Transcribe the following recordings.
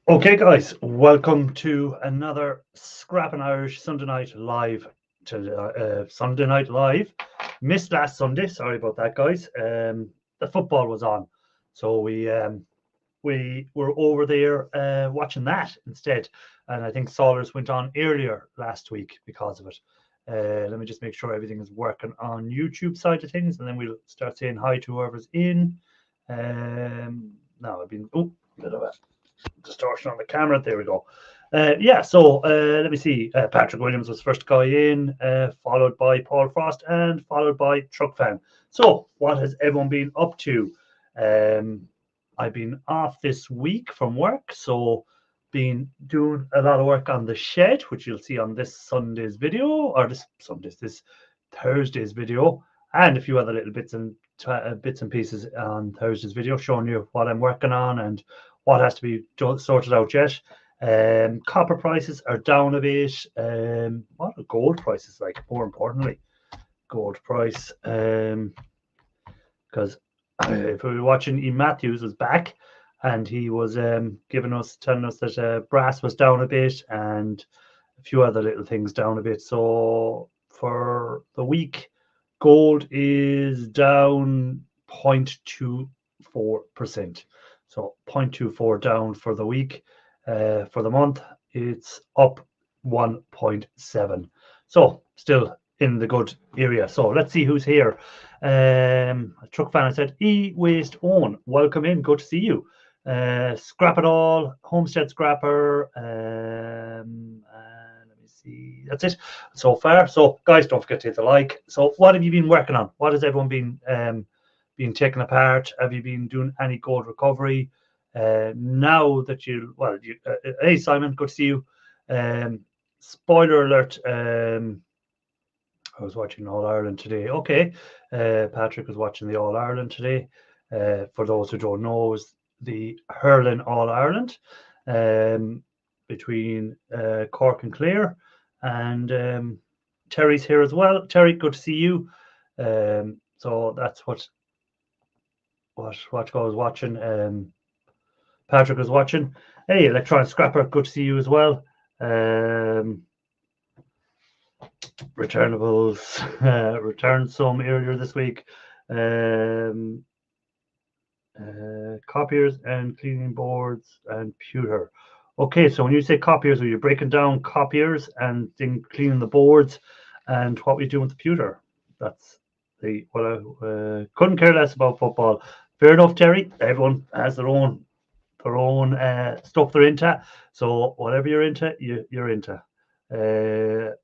Okay, guys, welcome to another Scrappin' Irish Sunday Night Live. Sunday Night Live. Missed last Sunday. Sorry about that, guys. The football was on, so we were over there watching that instead. And I think Saulers went on earlier last week because of it. Let me just make sure everything is working on YouTube side of things, and then we'll start saying hi to whoever's in. Now I've been bit of a distortion on the camera. There we go. So let me see. Patrick Williams was first guy in, followed by Paul Frost, and followed by Truck Fan. So, what has everyone been up to? I've been off this week from work, so been doing a lot of work on the shed, which you'll see on this Sunday's video, or this Thursday's video, and a few other little bits and pieces on Thursday's video, showing you what I'm working on and what has to be sorted out yet. Copper prices are down a bit. What are gold prices like? More importantly, gold price. Because if we were watching, E. Matthews was back, and he was telling us that brass was down a bit, and a few other little things down a bit. So for the week, gold is down 0.24%. So 0.24 down for the week. For the month, it's up 1.7. So still in the good area. So let's see who's here. Truck Fan, I said, E-Waste Own, welcome in. Good to see you. Scrap It All, Homestead Scrapper. Let me see. That's it so far. So guys, don't forget to hit the like. So what have you been working on? What has everyone been taken apart? Have you been doing any gold recovery? Now that hey Simon, good to see you. Spoiler alert, I was watching All Ireland today. Okay, Patrick was watching the All Ireland today. For those who don't know, it was the Hurling All Ireland between Cork and Clare, and Terry's here as well. Terry, good to see you. So that's what I was watching. Patrick was watching. Hey, Electronic Scrapper, good to see you as well. Returnables returned some earlier this week. Copiers and cleaning boards and pewter. Okay, so when you say copiers, are you breaking down copiers and then cleaning the boards, and what we do with the pewter? That's what I couldn't care less about football. Fair enough, Terry. Everyone has their own stuff they're into. So whatever you're into, you're into.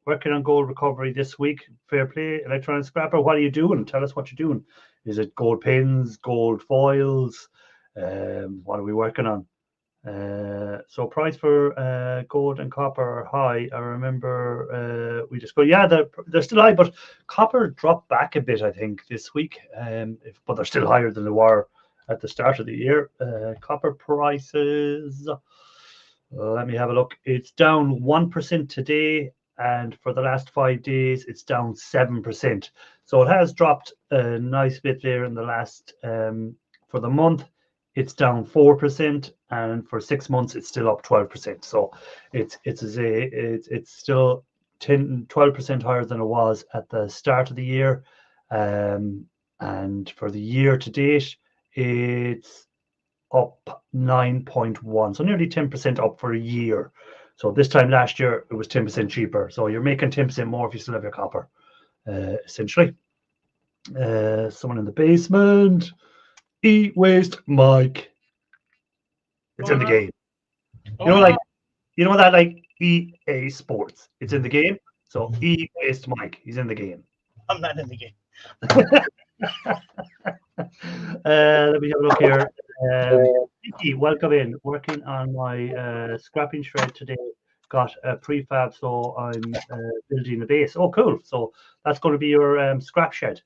Working on gold recovery this week. Fair play, Electronic Scrapper. What are you doing? Tell us what you're doing. Is it gold pins, gold foils? What are we working on? So price for gold and copper are high. I remember we just go, yeah, they're still high, but copper dropped back a bit, I think, this week. But they're still higher than they were at the start of the year. Copper prices, let me have a look. It's down 1% today, and for the last 5 days, it's down 7%. So it has dropped a nice bit there in the last, for the month, it's down 4%, and for 6 months, it's still up 12%. So it's still 12% higher than it was at the start of the year. And for the year to date, it's up 9.1, so nearly 10% up for a year. So this time last year it was 10% cheaper. So you're making 10% more if you still have your copper, essentially. Someone in the basement. E-Waste Mike. It's in the game. You know that like EA Sports. It's in the game. So E-Waste Mike, he's in the game. I'm not in the game. Let me have a look here. Vicky, welcome in. Working on my scrapping shred today. Got a prefab, so I'm building a base. Oh, cool. So that's going to be your scrap shed.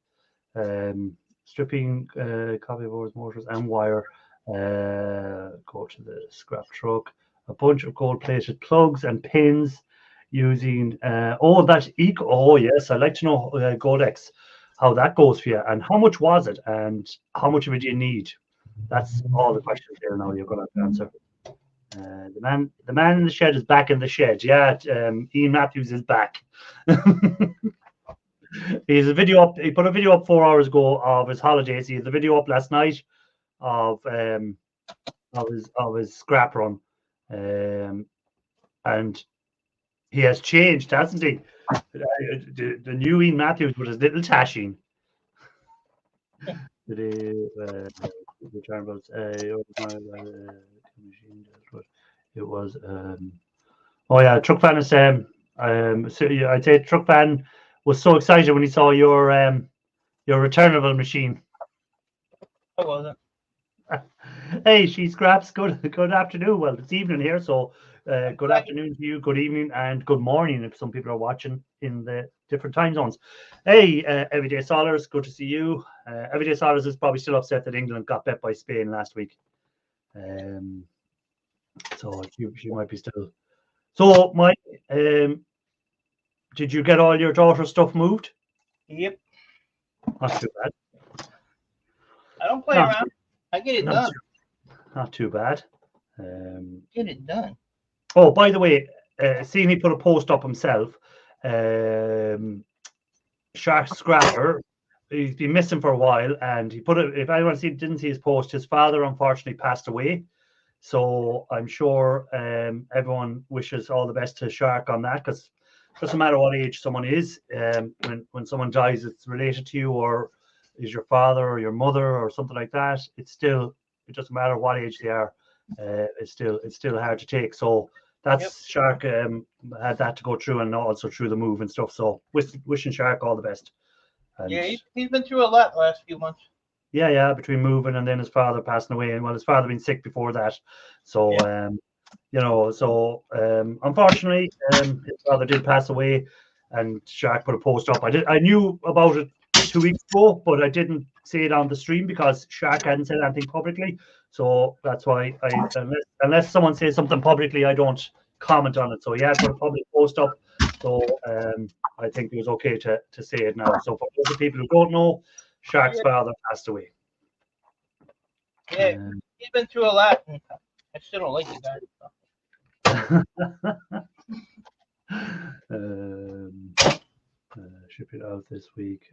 Stripping copy boards, mortars, and wire. Go to the scrap truck. A bunch of gold-plated plugs and pins using. That eco. Oh, yes. I'd like to know Godex, how that goes for you, and how much was it, and how much of it do you need? That's all the questions there now you're going to have to answer. The man in the shed is back in the shed. Yeah, Ian Matthews is back. He's a video up. He put a video up 4 hours ago of his holidays. He had the video up last night of his scrap run, and he has changed, hasn't he? The new Ian Matthews with his little tashing. It was oh yeah, Truck Fan is so I'd say Truck Fan was so excited when he saw your returnable machine. I wasn't. Hey, she scraps. Good afternoon. Well, it's evening here, so good afternoon to you, good evening, and good morning if some people are watching in the different time zones. Hey, Everyday Solars, good to see you. Everyday Solars is probably still upset that England got bet by Spain last week. So she might be still. So, Mike, did you get all your daughter's stuff moved? Yep. Not too bad. I don't play around. I get it done. Not too bad. Get it done. Oh, by the way, seeing he put a post up himself, Shark Scrapper, he's been missing for a while, and he put it. If anyone didn't see his post, his father unfortunately passed away. So I'm sure everyone wishes all the best to Shark on that, because it doesn't matter what age someone is. When someone dies, it's related to you, or is your father or your mother or something like that. It doesn't matter what age they are. It's still hard to take. So that's Shark had that to go through, and also through the move and stuff. So wishing Shark all the best. And yeah, he's been through a lot the last few months. Yeah, between moving and then his father passing away, and his father been sick before that. So unfortunately, his father did pass away, and Shark put a post up. I knew about it 2 weeks ago, but I didn't say it on the stream because Shark hadn't said anything publicly. So that's why unless someone says something publicly, I don't comment on it. So yeah, I put a public post up. So I think it was okay to say it now. So for those people who don't know, Shark's father passed away. Yeah, he's been through a lot, and I still don't like the guy. Ship it out this week.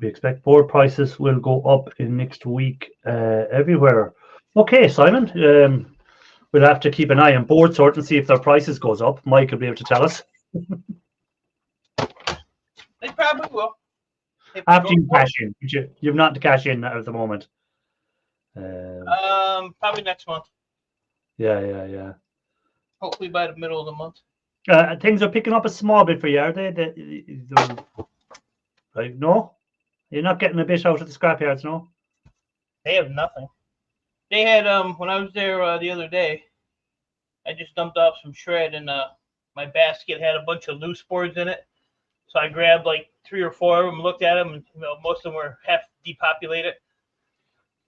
We expect board prices will go up in next week everywhere. Okay, Simon. We'll have to keep an eye on board sort and see if their prices goes up. Mike will be able to tell us. They probably will. After you cash in, you've not to cash in at the moment. Probably next month. Yeah. Hopefully by the middle of the month. Things are picking up a small bit for you, are they? Right? No, you're not getting a bit out of the scrapyards, no. They have nothing. They had when I was there the other day, I just dumped off some shred, and my basket had a bunch of loose boards in it. So I grabbed like 3 or 4 of them, looked at them, and most of them were half depopulated.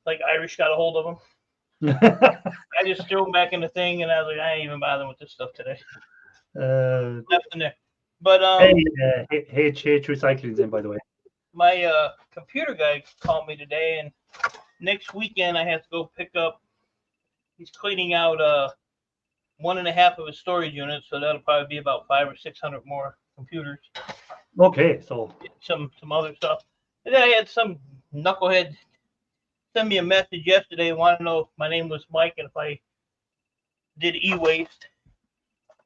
Like Irish got a hold of them. I just threw them back in the thing, and I was like, I ain't even bothering with this stuff today. Left in there. But H Recycling's in, by the way. My computer guy called me today, and next weekend I have to go pick up. He's cleaning out 1.5 of his storage units, so that'll probably be about 500 or 600 more computers. Okay, so some other stuff. And then I had some knucklehead send me a message yesterday, want to know if my name was Mike and if I did e-waste.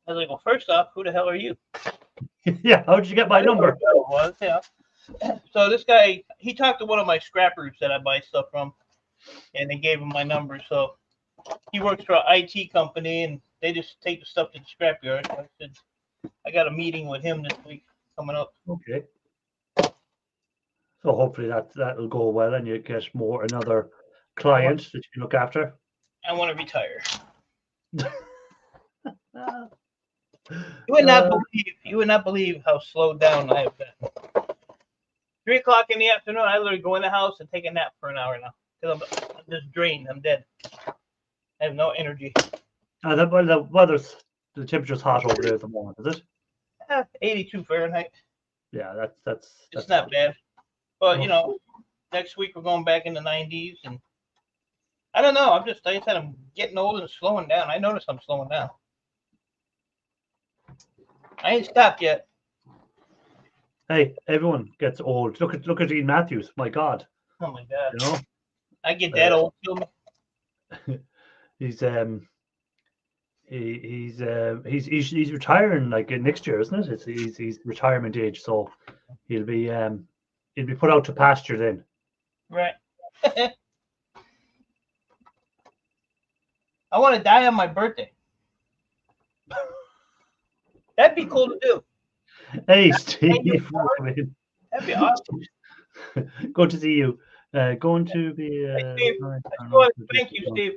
I was like, well, first off, who the hell are you? Yeah, how did you get my number? Yeah. So this guy, he talked to one of my scrappers that I buy stuff from, and they gave him my number. So he works for an IT company, and they just take the stuff to the scrapyard. So I said, I got a meeting with him this week coming up. Okay. So hopefully that'll go well, and you get another client that you can look after. I want to retire. You would not believe how slowed down I have been. 3 o'clock in the afternoon, I literally go in the house and take a nap for an hour now because I'm just drained. I'm dead. I have no energy. The temperature's hot over there at the moment, is it? 82 Fahrenheit. Yeah, that's it's not bad. But next week we're going back in the 90s, and I don't know. Like I said, I'm getting old and slowing down. I notice I'm slowing down. I ain't stopped yet. Hey, everyone gets old. Look at Ian Matthews. My God. Oh my God. You know, I get that old too. he's he's retiring like next year, isn't it? He's retirement age, so he'll be put out to pasture then. Right. I want to die on my birthday. That'd be cool to do. Hey, Steve, welcome in. That'd be awesome. Good to see you. Going to be. Hey, Steve. Thank you, Steve.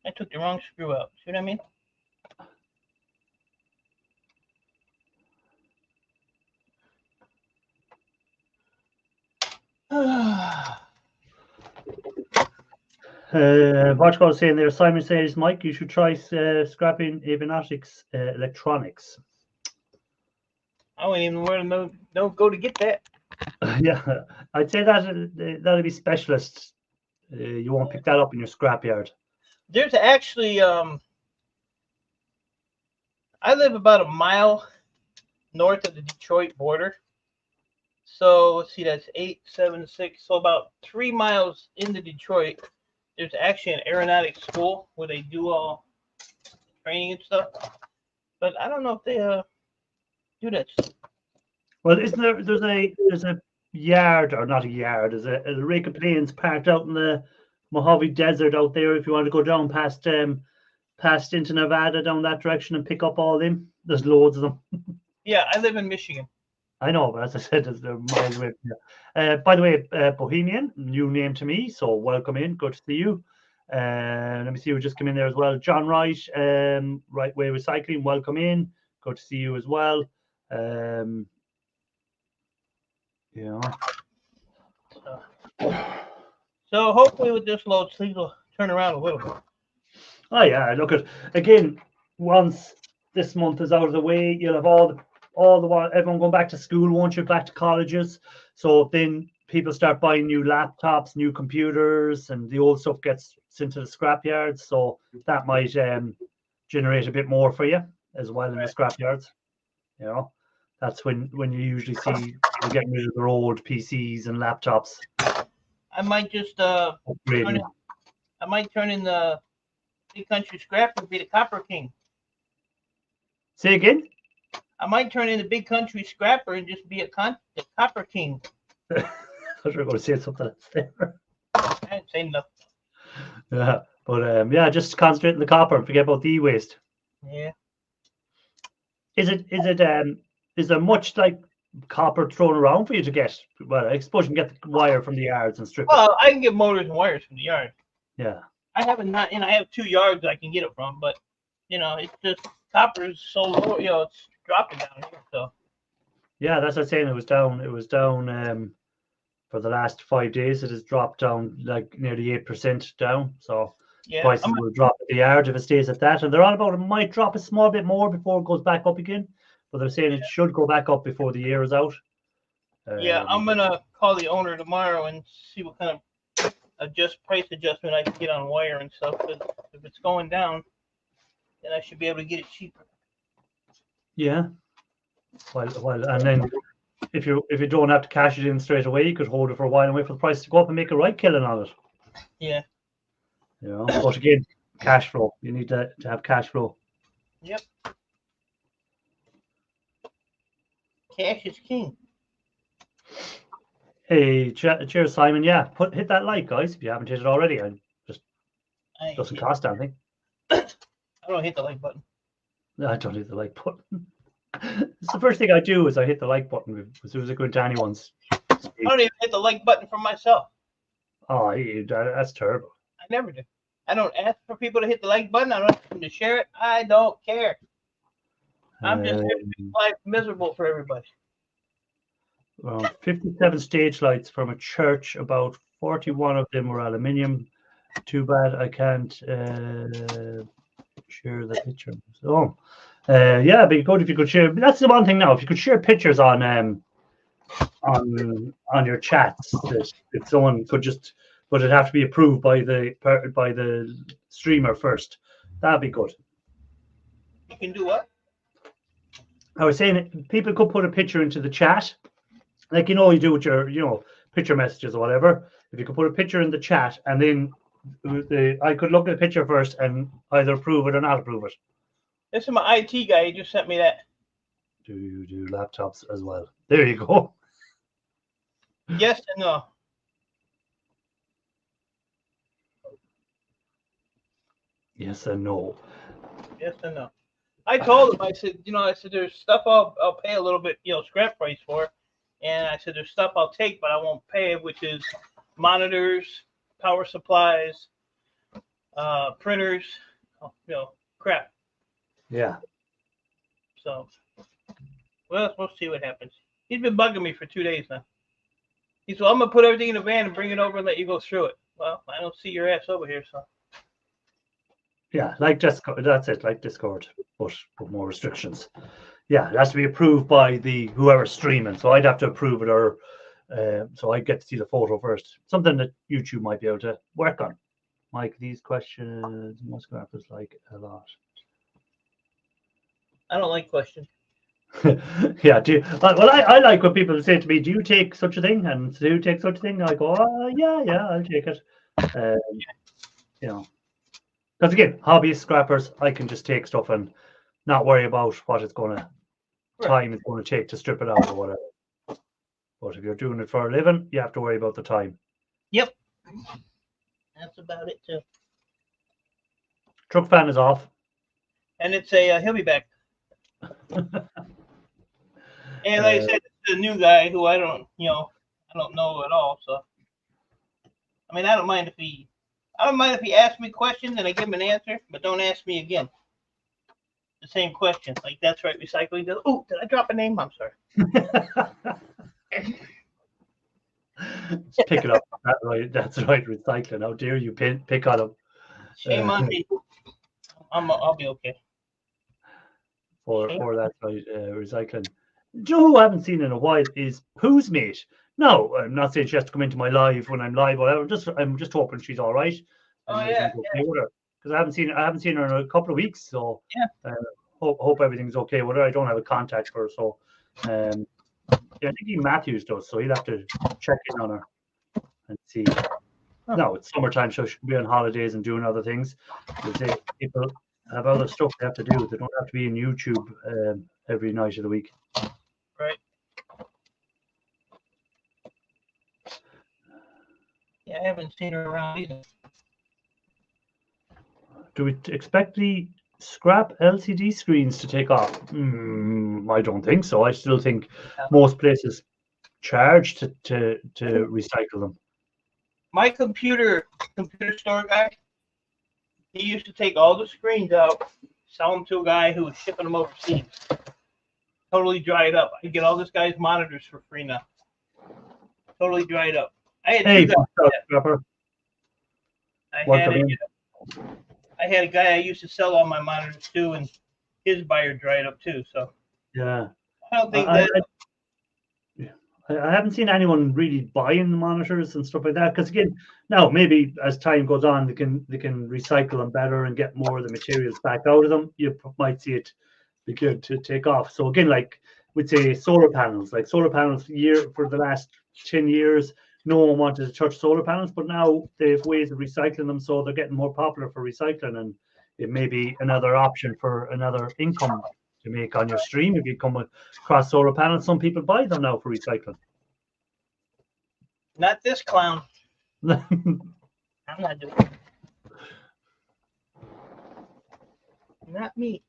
I took the wrong screw out. See what I mean? Watch God saying there. Simon says, Mike, you should try scrapping Avionics electronics. I wouldn't even where to don't go to get that. Yeah, I'd say that'd be specialist. You won't pick that up in your scrapyard. There's actually I live about a mile north of the Detroit border. So let's see, that's 876. So about 3 miles into Detroit, there's actually an aeronautics school where they do all training and stuff. But I don't know if they do that stuff. Well, isn't there's a yard, or not a yard, there's a rake of planes parked out in the Mojave Desert out there if you want to go down past into Nevada down that direction and pick up all them. There's loads of them. Yeah, I live in Michigan. I know, but as I said, they're miles away from here. By the way, Bohemian, new name to me, so welcome in. Good to see you. Let me see who just came in there as well. John Wright, Right Way Recycling, welcome in. Good to see you as well. Yeah. So hopefully with this load, things will turn around a little bit. Oh yeah, look at again. Once this month is out of the way, you'll have all the everyone going back to school, won't you? Back to colleges. So then people start buying new laptops, new computers, and the old stuff gets sent to the scrapyards. So that might generate a bit more for you as well in the scrapyards. You know, that's when you usually see people getting rid of their old PCs and laptops. I might just turn in the Big Country Scrap and be the Copper King. Say again? I might turn in the Big Country Scrapper and just be the Copper King. I thought you were going to say something else there. I didn't say nothing. Yeah, but yeah, just concentrate on the copper and forget about the e-waste. Yeah. Is there much like copper thrown around for you to get? Well, I suppose you can get the wire from the yards and strip it. Well, I can get motors and wires from the yard. Yeah. I have 2 yards I can get it from, but it's just copper is so low, it's dropping down here. So. Yeah, that's what I'm saying. It was down for the last 5 days. It has dropped down like nearly 8% down. So yeah, prices will drop at the yard if it stays at that. And they're on about it might drop a small bit more before it goes back up again. But they're saying it should go back up before the year is out. Yeah, I'm gonna call the owner tomorrow and see what kind of price adjustment I can get on wire and stuff. If it's going down, then I should be able to get it cheaper. Yeah. Well, and then if you don't have to cash it in straight away, you could hold it for a while and wait for the price to go up and make a right killing on it. Yeah. But again, cash flow. You need to have cash flow. Yep. Cash is king. Hey, cheers, Simon. Yeah, hit that like, guys, if you haven't hit it already. Doesn't cost anything. I don't hit the like button. No, I don't hit the like button. It's the first thing I do is I hit the like button as soon as I go into anyone's. I don't even hit the like button for myself. Oh, that's terrible. I never do. I don't ask for people to hit the like button. I don't ask them to share it. I don't care. I'm just making life miserable for everybody. Well, 57 stage lights from a church. About 41 of them were aluminium. Too bad I can't share the picture. So, yeah, it'd be good if you could share. That's the one thing now. If you could share pictures on on your chats that if someone could just, but it'd have to be approved by the streamer first. That'd be good. You can do what? I was saying people could put a picture into the chat, like you do with your picture messages or whatever. If you could put a picture in the chat, and then I could look at the picture first and either approve it or not approve it. This is my IT guy. He just sent me that. Do you do laptops as well? There you go. Yes and no. Yes and no. Yes and no. I told him, I said, there's stuff I'll pay a little bit, scrap price for. And I said, there's stuff I'll take, but I won't pay, which is monitors, power supplies, printers, crap. Yeah. So, well, we'll see what happens. He's been bugging me for 2 days now. He said, I'm going to put everything in the van and bring it over and let you go through it. Well, I don't see your ass over here, so. Yeah, like Discord. That's it, like Discord, but with more restrictions. Yeah, it has to be approved by whoever's streaming. So I'd have to approve it, or so I get to see the photo first. Something that YouTube might be able to work on. Mike, these questions, most graphers like a lot. I don't like questions. Yeah, well, I like when people say to me, "Do you take such a thing?" And do you take such a thing? I go, yeah, I'll take it. Because again, hobbyist scrappers, I can just take stuff and not worry about what it's time it's going to take to strip it out or whatever. But if you're doing it for a living, you have to worry about the time. Yep, that's about it too. Truck fan is off, and it's he'll be back. And like I said, it's a new guy who I don't know at all. So, I mean, I don't mind if he asks me questions and I give him an answer, but don't ask me again the same question. Like, that's right, recycling. Oh, did I drop a name? I'm sorry. Just pick it up. That's right, recycling. How dare you pick on him? Shame on me. I'll be okay. For that right, recycling. Joe, who I haven't seen in a while is Pooh's mate. No, I'm not saying she has to come into my live when I'm live. Whatever. I'm just hoping she's all right. Oh yeah. Because I haven't seen her in a couple of weeks. So yeah. Hope everything's okay with her. I don't have a contact for her, so I think Matthews does. So he'll have to check in on her and see. Oh. No, it's summertime, so she can be on holidays and doing other things. People have other stuff they have to do. They don't have to be in YouTube every night of the week. Right. Yeah, I haven't seen her around either. Do we expect the scrap LCD screens to take off? I don't think so. I still think most places charge to recycle them. My computer store guy, he used to take all the screens out, sell them to a guy who was shipping them overseas. Totally dried up. I get all this guy's monitors for free now. Totally dried up. I had I had a guy I used to sell all my monitors to, and his buyer dried up too. So yeah, I don't think I haven't seen anyone really buying the monitors and stuff like that. Because again, now maybe as time goes on, they can recycle them better and get more of the materials back out of them. You might see it begin to take off. So again, like we'd say solar panels, for the last 10 years, no one wanted to touch solar panels, but now they have ways of recycling them, so they're getting more popular for recycling, and it may be another option for another income to make on your stream. If you come across solar panels, some people buy them now for recycling. Not this clown. I'm not doing it. Not me.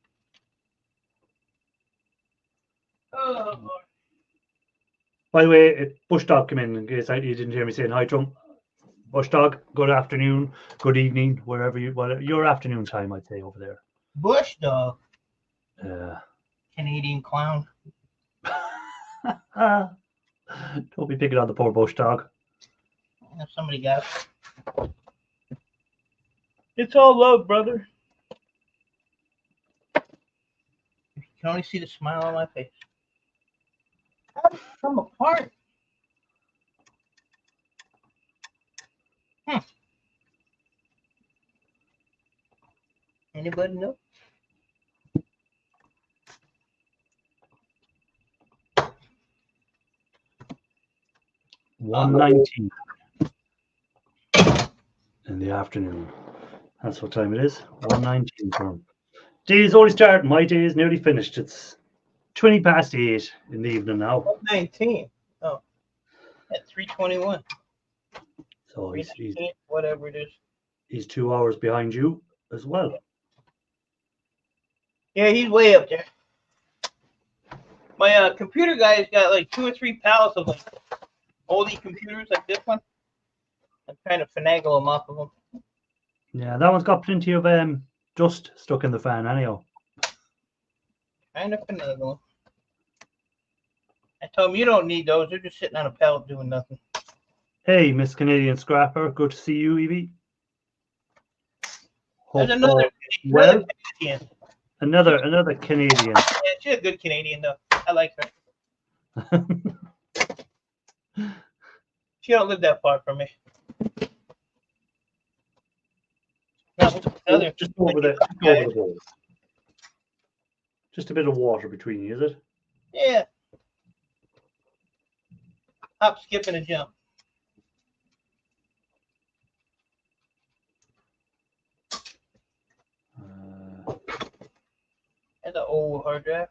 Oh, Lord. By the way, Bush Dog came in case you didn't hear me saying hi to him. Bush Dog, good afternoon, good evening, whatever your afternoon time, I'd say, over there. Bush Dog. Yeah. Canadian clown. Don't be picking on the poor Bush Dog. If somebody got it. It's all love, brother. You can only see the smile on my face. How did it come apart? Anybody know? $1.19 in the afternoon. That's what time it is. 1:19 for him. Day is only starting. My day is nearly finished. It's 20 past 8 in the evening now. 1:19. Oh, at 3:21. So he's whatever it is. He's 2 hours behind you as well. Yeah, he's way up there. My computer guy's got like 2 or 3 pallets of like oldie computers like this one. I'm trying to finagle them off of them. Yeah, that one's got plenty of dust stuck in the fan anyhow. Trying to finagle them. I told him, you don't need those. They're just sitting on a pallet doing nothing. Hey, Miss Canadian Scrapper. Good to see you, Evie. There's another Canadian. Another Canadian. Yeah, she's a good Canadian, though. I like her. She don't live that far from me. Just over the bowl. Just a bit of water between you, is it? Yeah. Hop, skip, and a jump. And the old hard drive.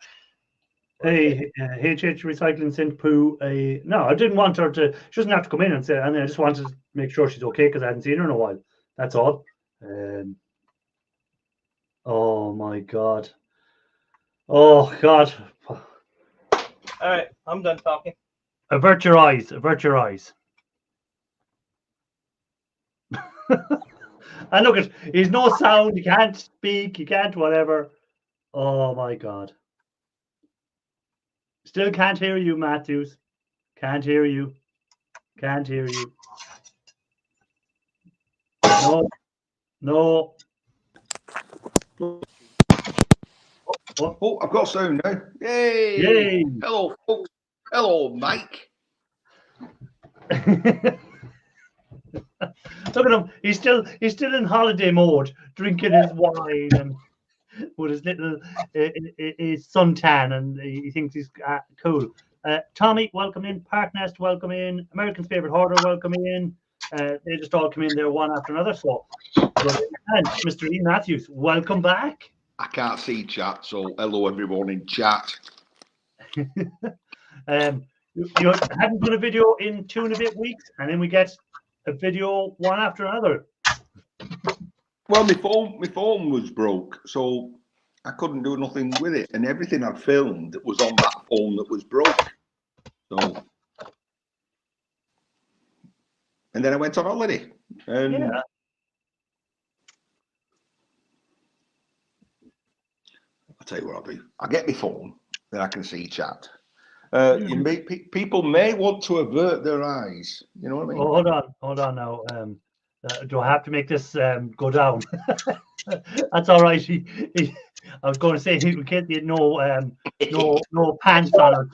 Hey, HH Recycling sent Pooh a. No, I didn't want her to. She doesn't have to come in and say. And I just wanted to make sure she's okay because I hadn't seen her in a while. That's all. Oh my God. Oh God. All right, I'm done talking. Avert your eyes. Avert your eyes. And look at. He's no sound. He can't speak. He can't whatever. Oh my God. Still can't hear you, Matthews. Can't hear you. Can't hear you. No. No. Oh, I've got sound now. Yay! Yay! Hello, folks. Hello, Mike. Look at him. He's still in holiday mode, drinking his wine and with his little his suntan, and he thinks he's cool. Tommy, welcome in. Parknest, welcome in. American's favorite hoarder, welcome in. They just all come in there one after another. So, and Mr. Ian Matthews, welcome back. I can't see chat, so hello everyone in chat. You hadn't done a video in 2.5 weeks, and then we get a video one after another. Well, my phone was broke, so I couldn't do nothing with it, and everything I'd filmed was on that phone that was broke. So, and then I went on holiday, and yeah. I'll tell you what I'll do. I'll get my phone, then I can see chat. People may want to avert their eyes. You know what I mean? Oh, hold on now. Do I have to make this go down? That's all right. I was going to say we can't get no pants on her.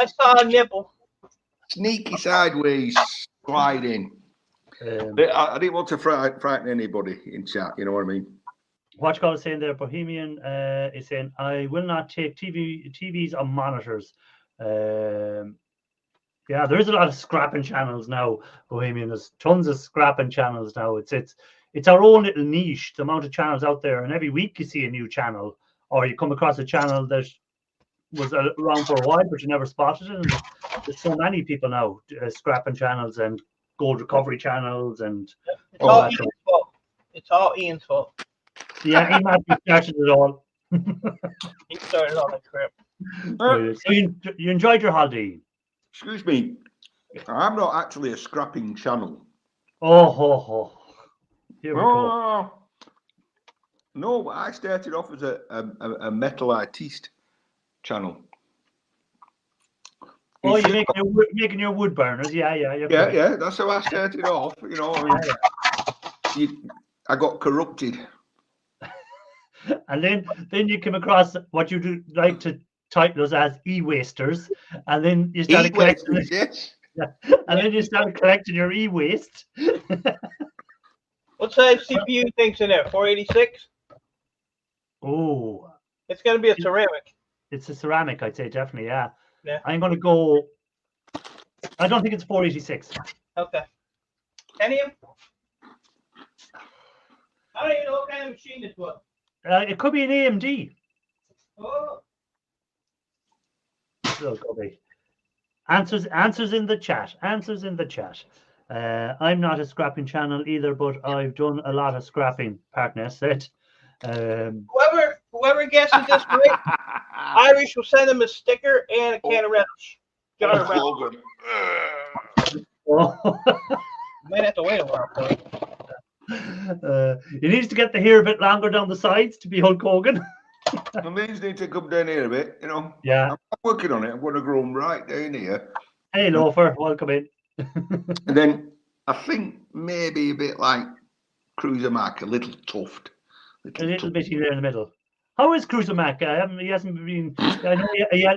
I saw a nipple. Sneaky sideways sliding. I didn't want to frighten anybody in chat. You know what I mean? Watch God is saying there. Bohemian is saying, I will not take TVs on monitors. Yeah, there is a lot of scrapping channels now, Bohemian. There's tons of scrapping channels now. It's our own little niche, the amount of channels out there, and every week you see a new channel, or you come across a channel that was around for a while but you never spotted it. And there's so many people now scrapping channels and gold recovery channels, and it's all Ian's fault. It's all Ian's fault. Yeah, Ian Matthews started it all. He started all that crap. So you enjoyed your holiday? Excuse me, I'm not actually a scrapping channel. Oh. Here we go. No, I started off as a metal artiste channel. Oh, you're making your wood burners? Yeah. Yeah. That's how I started off. You know, I mean, I got corrupted. And then you came across what you do like to title us as e-wasters, and then you started collecting it. Yes. And then you started collecting your e-waste. What size CPU thing's in there? 486? Oh, It's going to be a ceramic. it's a ceramic, I'd say, definitely, yeah. Yeah. I'm going to go, I don't think it's 486. Okay. Pentium? I don't even know what kind of machine this was. It could be an AMD. Oh, So it could be. Answers in the chat. Answers in the chat. I'm not a scrapping channel either, but I've done a lot of scrapping, Partner said. whoever guesses this right, Irish will send him a sticker and a can of relish. Jar of relish. Oh. Might have to wait a while for it. He needs to get the hair a bit longer down the sides to be Hulk Hogan. The leaves need to come down here a bit, you know. Yeah. I'm working on it. I'm going to grow them right down here. Hey, Loafer, welcome in. And then I think maybe a bit like Cruiser Mac, a little tuft. A little bit here in the middle. How is Cruiser Mac? He hasn't been. I know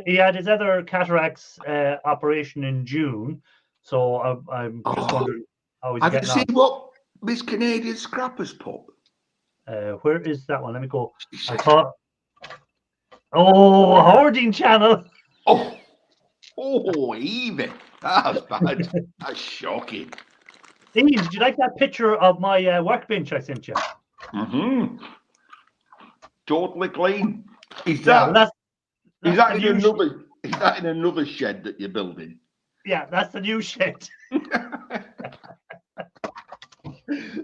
he had his other cataracts operation in June, so I'm just wondering how he's Have you getting seen what Miss Canadian Scrappers put? on. Where is that one? Let me go. I thought. Oh, hoarding channel. Oh, Evie. That's bad. That's shocking. Ian, did you like that picture of my workbench I sent you? Mm-hmm. Totally clean. Is Yeah, that that's is that the in new another shed that you're building? Yeah, that's the new shed.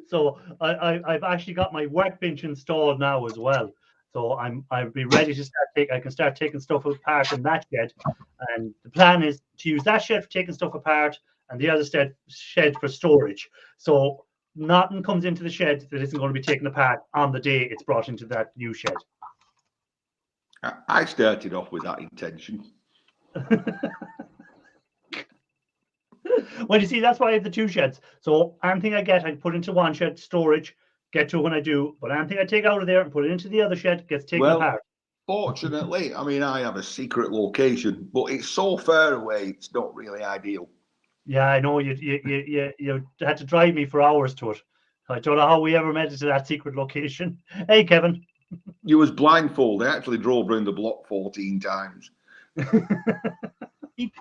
So I've actually got my workbench installed now as well. So I'll be ready to I can start taking stuff apart in that shed. And the plan is to use that shed for taking stuff apart and the other shed for storage. So nothing comes into the shed that isn't going to be taken apart on the day it's brought into that new shed. I started off with that intention. Well, you see, that's why I have the two sheds. So anything I get, I put into one shed, storage, get to it when I do. But anything I take out of there and put it into the other shed gets taken apart. Fortunately, I mean, I have a secret location, but it's so far away, it's not really ideal. Yeah, I know you had to drive me for hours to it. I don't know how we ever made it to that secret location. Hey, Kevin. You was blindfolded. I actually drove around the block 14 times.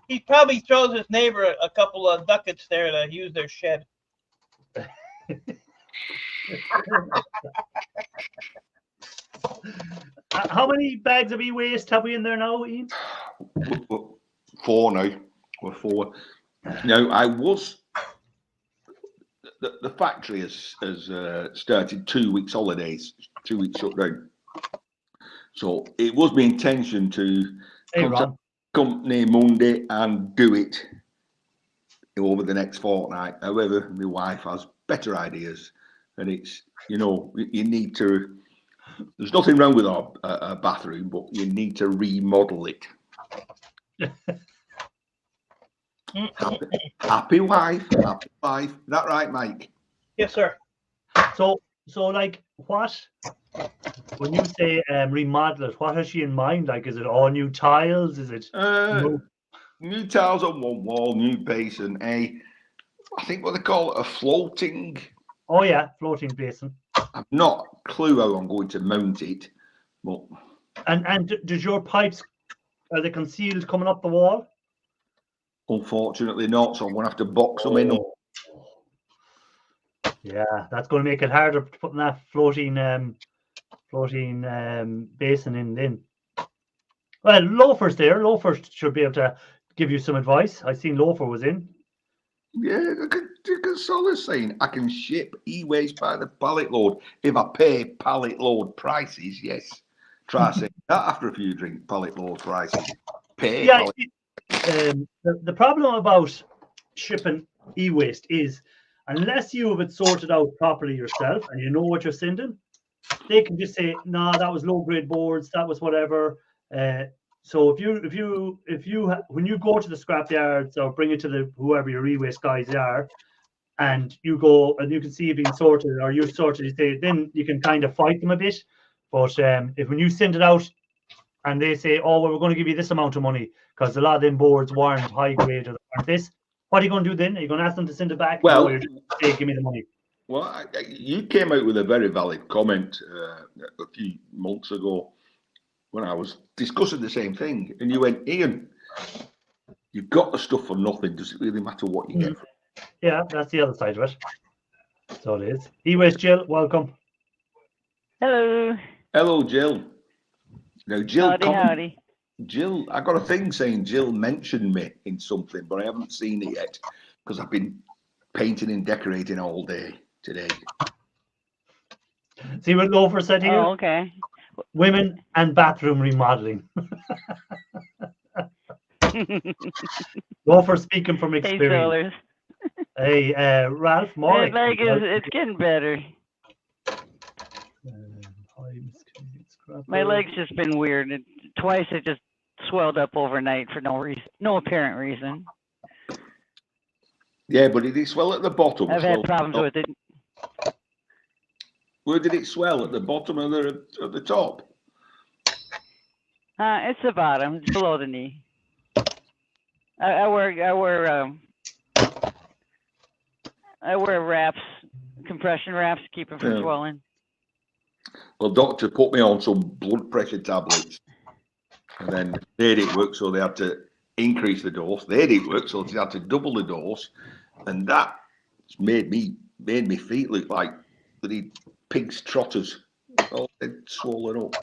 He probably throws his neighbor a couple of ducats there to use their shed. How many bags of e-waste have we in there now, Ian? 4 now. We're 4. Now, I was... The factory has started 2 weeks holidays, 2 weeks shutdown. So it was my intention to contact the company Monday and do it over the next fortnight. However, my wife has better ideas, and it's, you know, you need to... There's nothing wrong with our bathroom, but you need to remodel it. Happy wife. Is that right, Mike? Yes, sir. So like, what, when you say remodel it, what has she in mind? Like, is it all new tiles? Is it new tiles on one wall, new basin, I think what they call it, a floating. Oh yeah, floating basin. I've not a clue how I'm going to mount it, but and does your pipes, are they concealed coming up the wall? Unfortunately not, so I'm gonna have to box them in. Yeah, that's going to make it harder putting that floating basin in then. Well, Loafer's there. Loafer should be able to give you some advice. I seen Loafer was in. Yeah, Consola's saying I can ship e-waste by the pallet load if I pay pallet load prices. Yes, try saying that after a few drinks. Pallet load prices. Pay. Yeah, the problem about shipping e-waste is unless you have it sorted out properly yourself and you know what you're sending, they can just say, "No, that was low grade boards. That was whatever." So if you when you go to the scrap yards or bring it to whoever your e-waste guys are, and you go and you can see it being sorted or you sorted it, then you can kind of fight them a bit. But if when you send it out and they say, "Oh, well, we're going to give you this amount of money," because a lot of them boards weren't high grade or weren't this, what are you going to do then? Are you going to ask them to send it back? Well, no, you're just saying, "Give me the money." Well, you came out with a very valid comment a few months ago when I was discussing the same thing, and you went, Ian, you've got the stuff for nothing. Does it really matter what you get? Yeah, that's the other side of it. So it is. Anyways, Jill, welcome. Hello. Hello, Jill. Now, Jill, Howdy. Jill, I got a thing saying Jill mentioned me in something, but I haven't seen it yet because I've been painting and decorating all day today. See what Gopher said here? Oh, okay. Women and bathroom remodeling. Gopher speaking from experience. Hey, Ralph, Morris. It's getting better. My leg's just been weird. Twice it just swelled up overnight for no reason, no apparent reason. Yeah, but did it swell at the bottom? I've had problems with it. Where did it swell? At the bottom or at the top? It's the bottom. It's below the knee. I wear wraps, compression wraps to keep them from swelling. Well, doctor put me on some blood pressure tablets, and then they didn't work, so they had to increase the dose. They didn't work, so they had to double the dose, and that made me feet look like bloody pig's trotters. Oh, they're swollen up.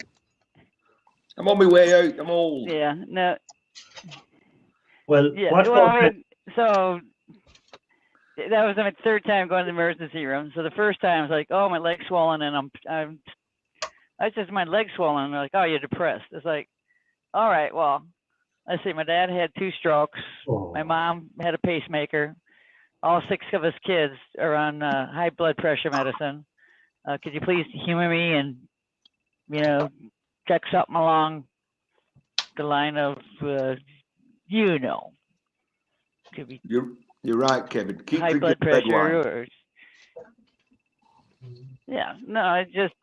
I'm on my way out. I'm old. Yeah. No. Well, yeah. So that was my third time going to the emergency room. So the first time I was like, "Oh, my leg's swollen," and that's just my leg swollen. And they're like, "Oh, you're depressed." It's like, all right, well, I see. My dad had 2 strokes. Oh. My mom had a pacemaker. All 6 of us kids are on high blood pressure medicine. Could you please humor me and, check something along the line of, could be You're right, Kevin. Keep high blood pressure. Or, yeah, no, I just,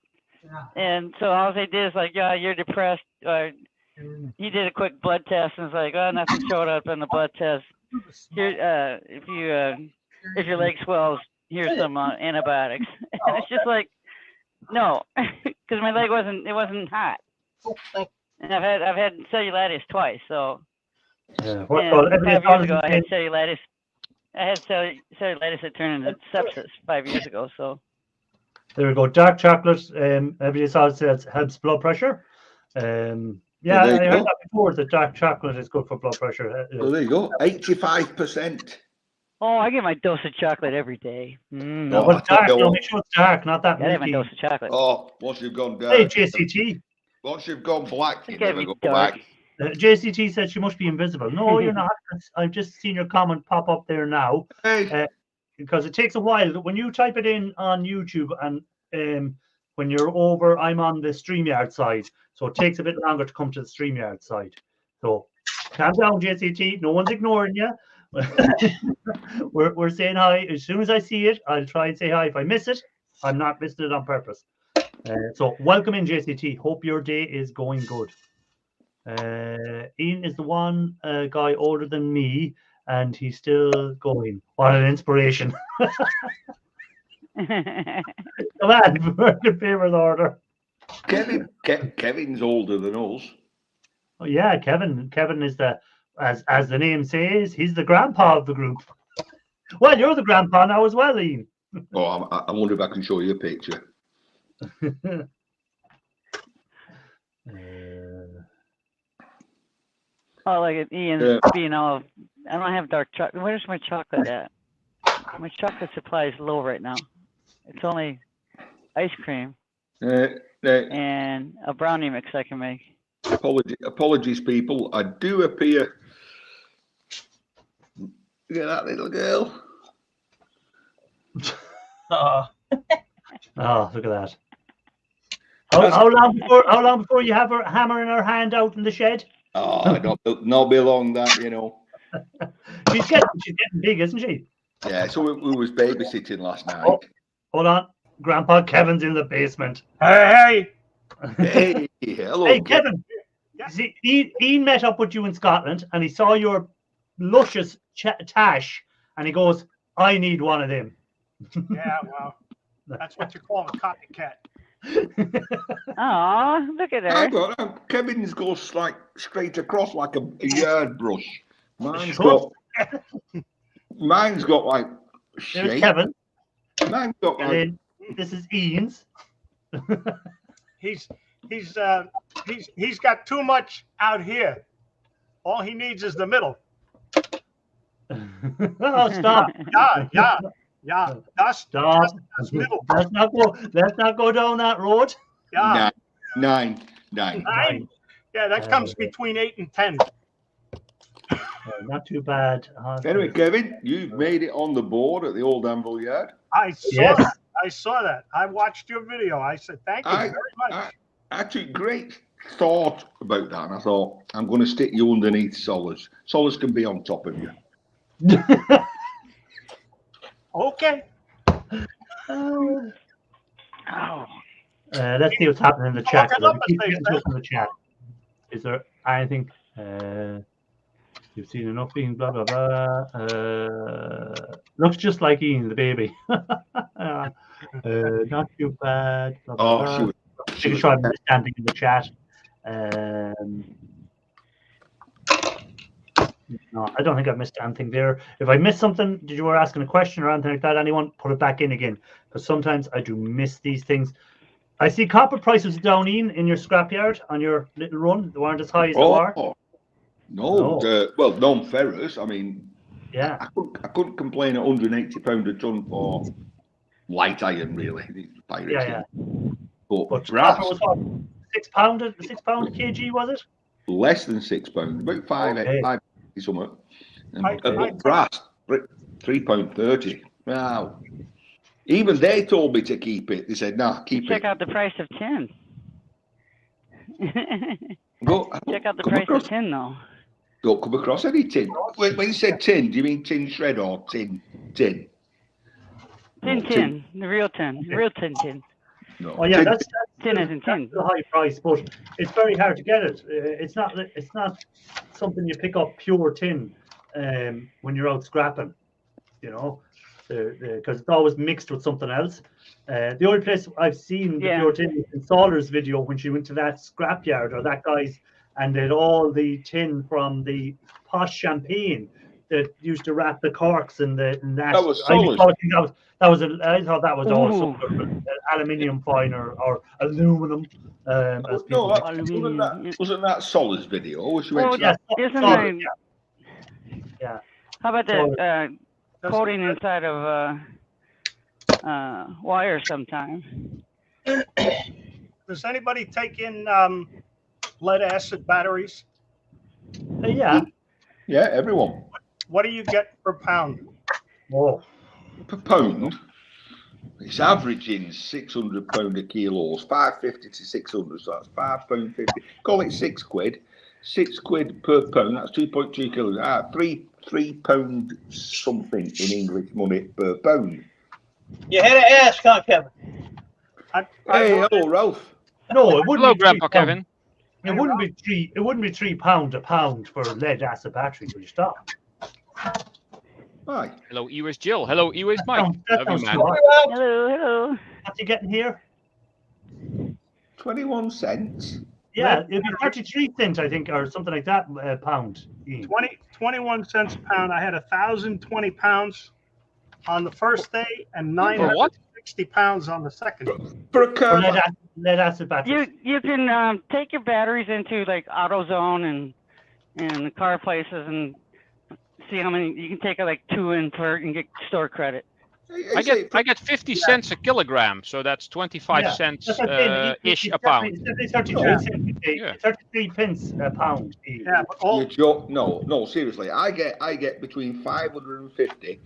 and so all they did is like, yeah, you're depressed. He did a quick blood test and was like, oh, nothing showed up in the blood test. Here, if your leg swells, here's some antibiotics. And it's just like, no, because my leg wasn't hot. And I've had cellulitis twice, so. Yeah. 5 years ago, I had cellulitis. Cellulitis that turned into sepsis 5 years ago. So. There we go. Dark chocolate. Everybody says helps blood pressure. Yeah, I heard that before. That dark chocolate is good for blood pressure. Well, there you go. 85%. Oh, I get my dose of chocolate every day. No, but dark. No, make sure it's dark, not that milky. I get my dose of chocolate. Oh, once you've gone dark. Hey, JCT. Once you've gone black, you never go dark. back. JCT said she must be invisible. No, you're not. I've just seen your comment pop up there now. Hey. Because it takes a while. When you type it in on YouTube and when you're over, I'm on the StreamYard side. So it takes a bit longer to come to the StreamYard side. So calm down, JCT. No one's ignoring you. we're saying hi. As soon as I see it, I'll try and say hi. If I miss it, I'm not missing it on purpose. So welcome in, JCT. Hope your day is going good. Ian is the one guy older than me, and he's still going. What an inspiration. Come on, work in favour's order. Kevin's older than us. Oh yeah, Kevin is the, as the name says, he's the grandpa of the group. Well, you're the grandpa now as well, Ian. Oh, I wonder if I can show you a picture. Oh, like Ian being all, I don't have dark chocolate. Where's my chocolate at? My chocolate supply is low right now. It's only ice cream and a brownie mix I can make. Apologies, people. I do appear. Look at that little girl. Oh, look at that. How long before you have her hammer in her hand out in the shed? Oh, not be long that, She's getting big, isn't she? Yeah, so we was babysitting last night. Oh, hold on. Grandpa Kevin's in the basement. Hey! Hey, hello. Hey, Kevin. See, Ian met up with you in Scotland, and he saw your luscious tash, and he goes, I need one of them. Yeah, well, That's what you call a copycat. Oh, look at I her. got Kevin's goes like straight across like a yard brush. Mine's Sure. got like There's shape. Kevin. Mine's got And like then this is Ian's. He's got too much out here. All he needs is the middle. Oh, stop. Yeah. That's Stop. middle. Let's not go down that road. Yeah. nine. Nine. Yeah, that comes between 8 and 10. Not too bad. Anyway, Kevin, you've made it on the board at the Old Anvil Yard. I saw Yes. that. I saw that. I watched your video. I said, thank you very much. I took great thought about that, and I thought, I'm going to stick you underneath Solus. Solus can be on top of you. Okay. Oh. Let's see what's happening in the chat. Look it up and Keep say getting to us in the chat. Is there anything? You've seen enough being blah blah blah. Looks just like Ian the baby. Not too bad. Blah, blah, blah. She was Try understanding in the chat. No, I don't think I've missed anything there. If I missed something, did you were asking a question or anything like that? Anyone put it back in again? Because sometimes I do miss these things. I see copper prices down in your scrapyard on your little run. They weren't as high as they were. No. Well, non-ferrous. I mean, Yeah. I couldn't complain at £180 a ton for light iron, really. Yeah. But But brass, copper was what, £6 a kg, was it? less than £6, about five something. I- Brass, £3.30. Wow. Even they told me to keep it. They said, "Nah, keep Check it." out the price of tin. Check out the Come price across, of tin, though. don't come across any tin. When you said tin, do you mean tin shred or tin? Tin, No, tin, the real tin, the real tin. No. Oh yeah, tin. that's Tin isn't tin. the high price, but it's very hard to get it. It's not something you pick up pure tin when you're out scrapping, you know, because it's always mixed with something else. The only place I've seen the pure tin is in Sauler's video when she went to that scrapyard or that guy's, and did all the tin from the posh champagne that used to wrap the corks and that. That was I Sauler's. thought that was all Ooh. some sort of aluminium foil or aluminum. As people No, Aluminium. wasn't that Sol's video? Which Well, went yeah, Isn't Sauler, there, how about that coating inside of wire sometime? Does anybody take in lead acid batteries? yeah. yeah, everyone. What do you get per pound? Oh, Per pound, it's averaging £600 a kilo, 550 to 600, so that's £5.50. Call it £6. £6 per pound, that's 2.2 kilos. £3 something in English money per pound. You had to ask, huh, Kevin? I Hey, hello, Ralph. no, it wouldn't Hello, be Grandpa £3. Kevin. It wouldn't be £3 a pound for lead acid batteries. Will you stop? Hi. Hello, Ewis Jill. Hello, Ewis Mike. That Love you, sounds man. too high. Hello. What's he getting here? 21 cents. Yeah, it'd be 33 cents, I think, or something like that. Pound. Ian. 21 cents a pound. I had 1,020 pounds on the first day and For what? 960 pounds on the second day. For a For car. lead acid batteries. You can take your batteries into like AutoZone and the car places and see how many you can take like 2 in per and get store credit. I get 50 cents a kilogram, so that's 25 cents That's what I'm saying. ish It's a pound. definitely 33 cents. Yeah. 33 pence a pound. Ian. Yeah, but all No, seriously. I get between 550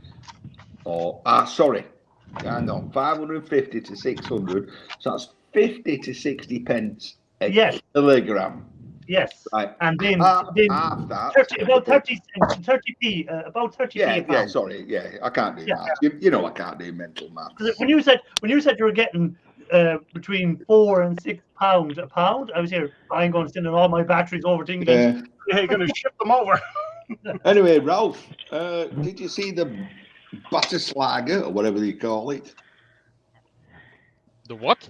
550 to 600. So that's 50 to 60 pence a Yes. kilogram. Yes. Right. And then, Half that. 30p, about 30p a Yeah, pound. sorry. Yeah, I can't do Yeah. math. You know I can't do mental math. Because when you said you were getting between £4 and £6 a pound, I was here. I'm going to send all my batteries over to England. yeah, you're going to ship them over. Anyway, Ralph, did you see the Batterslager or whatever you call it? The what?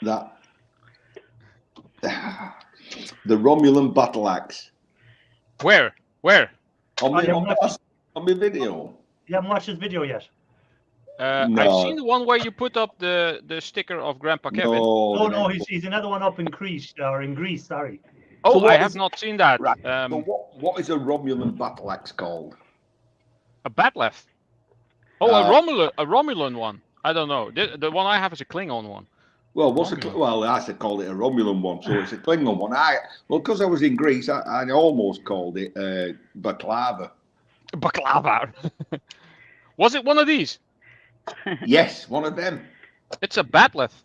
That the Romulan battle axe Where? on yeah, my video. You haven't watched this video yet? I've No. seen the one where you put up the sticker of Grandpa Kevin. No, he's another one up in Greece, sorry. Oh, So what I have is- not seen that. Right. So what is a Romulan battle axe called? A Batleth. Oh, a Romulan one. I don't know. The one I have is a Klingon one. Well, I said called it a Romulan one, so it's a Klingon one. Because I was in Greece, I almost called it baklava. Baklava. Was it one of these? Yes, one of them. It's a Batleth.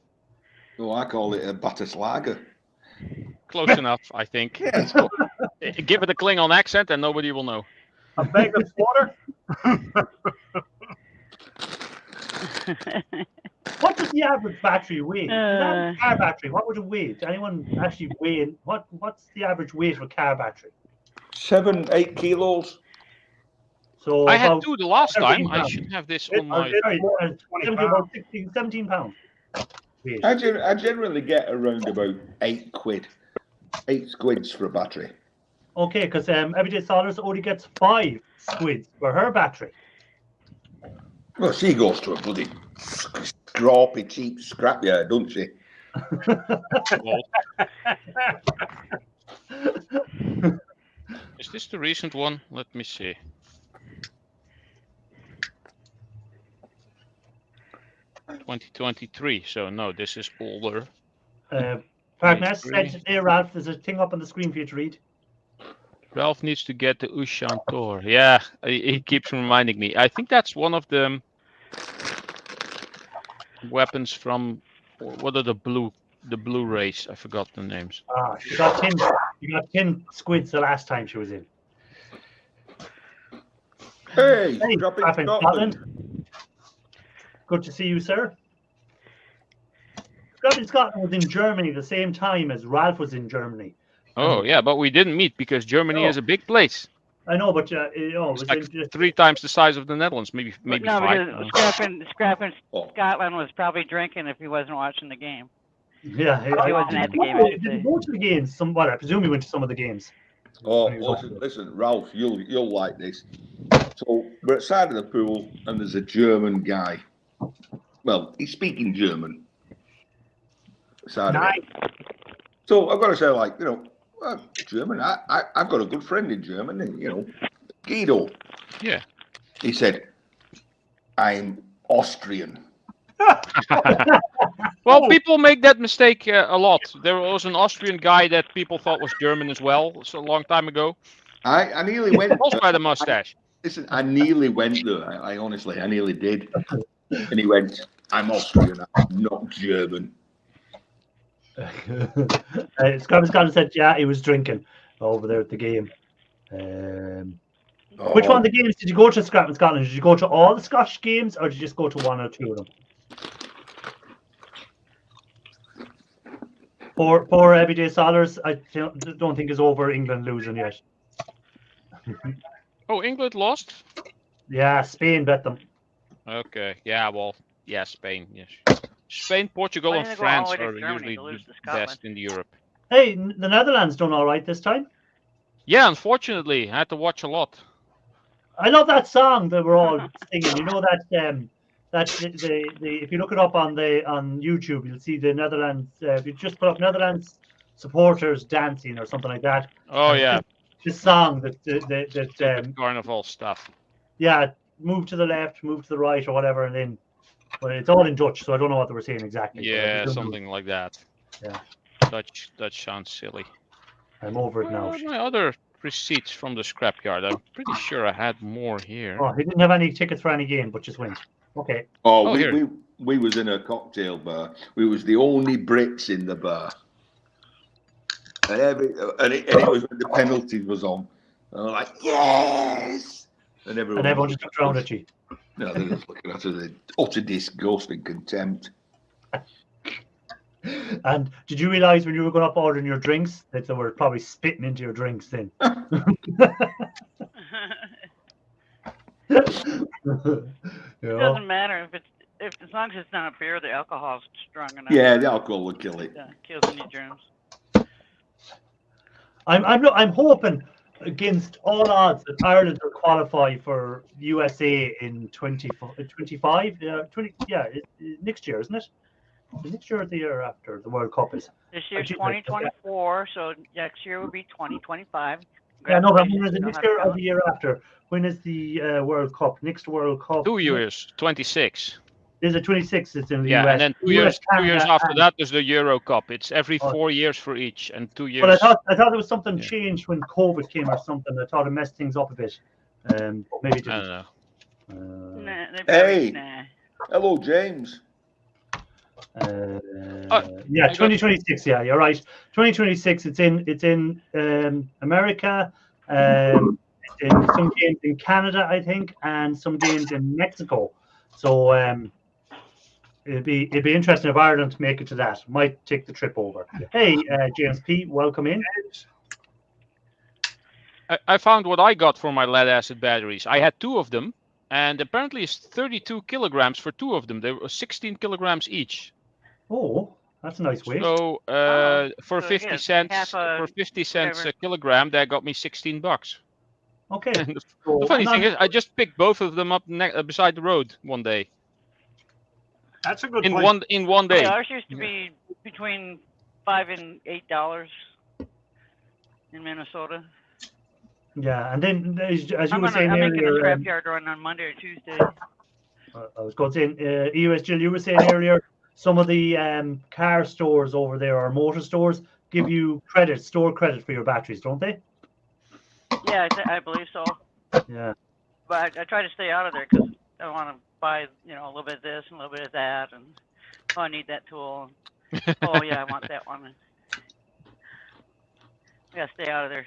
So I call it a Batislager. Close enough, I think. Yes. Give it a Klingon accent and nobody will know. A bag of water. What does the average battery weigh? That car battery, what would it weigh? Does anyone actually weigh? What's the average weight of a car battery? 7-8 kilos. So I had about 2 the last time. 17 I pounds. should have this on my. Sorry, 20 about 17 pounds. Weight. I generally get around about 8 quid. 8 squids for a battery. Okay, because Everyday Solars only gets 5 squids for her battery. Well, she goes to a bloody scrappy, cheap scrapyard, don't she? Is this the recent one? Let me see. (2023). So no, this is older. Parkness said, "Hey Ralph, there's a thing up on the screen for you to read." Ralph needs to get the Ushantor. Yeah, he keeps reminding me. I think that's one of the weapons from what are the blue race? I forgot the names. She got 10 squids the last time she was in. Hey, Hey, dropping Ralph in Scotland. Scotland. Good to see you, sir. Scotland was in Germany the same time as Ralph was in Germany. Oh yeah, but we didn't meet because Germany is a big place. I know, but it It's was like 3 times the size of the Netherlands, maybe No, 5. because Scrapping Oh. Scotland was probably drinking if he wasn't watching the game. Yeah, He wasn't at the game, I should Did say. you go to the games? I presume you went to some of the games. Oh, listen, Ralph, you'll like this. So we're outside of the pool, and there's a German guy. Well, he's speaking German. Outside of it. So I've got to say, like, German. I've got a good friend in Germany. Guido. Yeah. He said, "I'm Austrian." Well, people make that mistake a lot. There was an Austrian guy that people thought was German as well, so a long time ago. I nearly went. Also by the mustache. Listen, I nearly went there. I honestly, I nearly did. And he went, "I'm Austrian. I'm not German." Scott said, yeah, he was drinking over there at the game. Which one of the games did you go to, Scotland? Did you go to all the Scottish games, or did you just go to 1 or 2 of them? For Everyday Solars, I don't think is over England losing yet. Oh, England lost? Yeah, Spain bet them. Okay. Yeah, well, yeah, Spain, yes. Spain, Portugal, Why and did they go all France the way to are Germany usually to lose to the Scotland? best in Europe. Hey, the Netherlands done all right this time. Yeah, unfortunately, I had to watch a lot. I love that song that we're all singing. You know that if you look it up on YouTube, you'll see the Netherlands. If you just put up Netherlands supporters dancing or something like that. Oh, yeah, This song that carnival stuff. yeah, move to the left, move to the right, or whatever, and then, but it's all in Dutch, so I don't know what they were saying exactly. but I Yeah, presume something like that. Yeah. Dutch sounds silly. I'm over it now. Where are my other receipts from the scrapyard? I'm pretty sure I had more here. Oh, he didn't have any tickets for any game, but just went. Okay. Oh, here. we was in a cocktail bar. We was the only Brits in the bar. And it was when the penalty was on. And I'm like, yes! And everyone just looked around at you. No, they were just looking at us in utter disgust and contempt. And did you realise when you were going up ordering your drinks that they were probably spitting into your drinks then? It You know? doesn't matter if as long as it's not a beer, the alcohol's strong enough. Yeah, the alcohol would kill it. Yeah, kills any germs. I'm hoping against all odds that Ireland will qualify for USA in 25. Next year, isn't it? Next year or the year after the World Cup is. This year's 2024, so next year will be 2025. Yeah, no, but I'm wondering the next year or the year after. When is the World Cup? Next World Cup? 2 years, 26. Is it 26? It's in the Yeah, US. and then 2 years, 2 years after that, there's the Euro Cup. It's every 4 years for each, and 2 years. But I thought there was something changed when COVID came or something. I thought it messed things up a bit. Maybe it didn't. I don't know. Hey. Hello, James. Yeah, 2026. Yeah, you're right. 2026. It's in America. It's in some games in Canada, I think, and some games in Mexico. So it'd be interesting if Ireland make it to that. Might take the trip over. Hey, James P, welcome in. I found what I got for my lead acid batteries. I had 2 of them, and apparently it's 32 kilograms for 2 of them. They were 16 kilograms each. Oh, that's a nice weight. So for 50 cents a kilogram, that got me $16. Okay. And the funny thing is, I just picked both of them up beside the road one day. That's a good in place. in one day. Yeah, ours used to be between $5 and $8 in Minnesota. Yeah, and then as you were saying I'm earlier, making a scrapyard run on Monday or Tuesday. I was going to say, EOS Jill, you were saying earlier, some of the car stores over there or motor stores give you store credit for your batteries, don't they? Yeah, I believe so. Yeah. But I try to stay out of there because I want to buy, a little bit of this and a little bit of that, and I need that tool. Oh yeah, I want that one. I gotta stay out of there.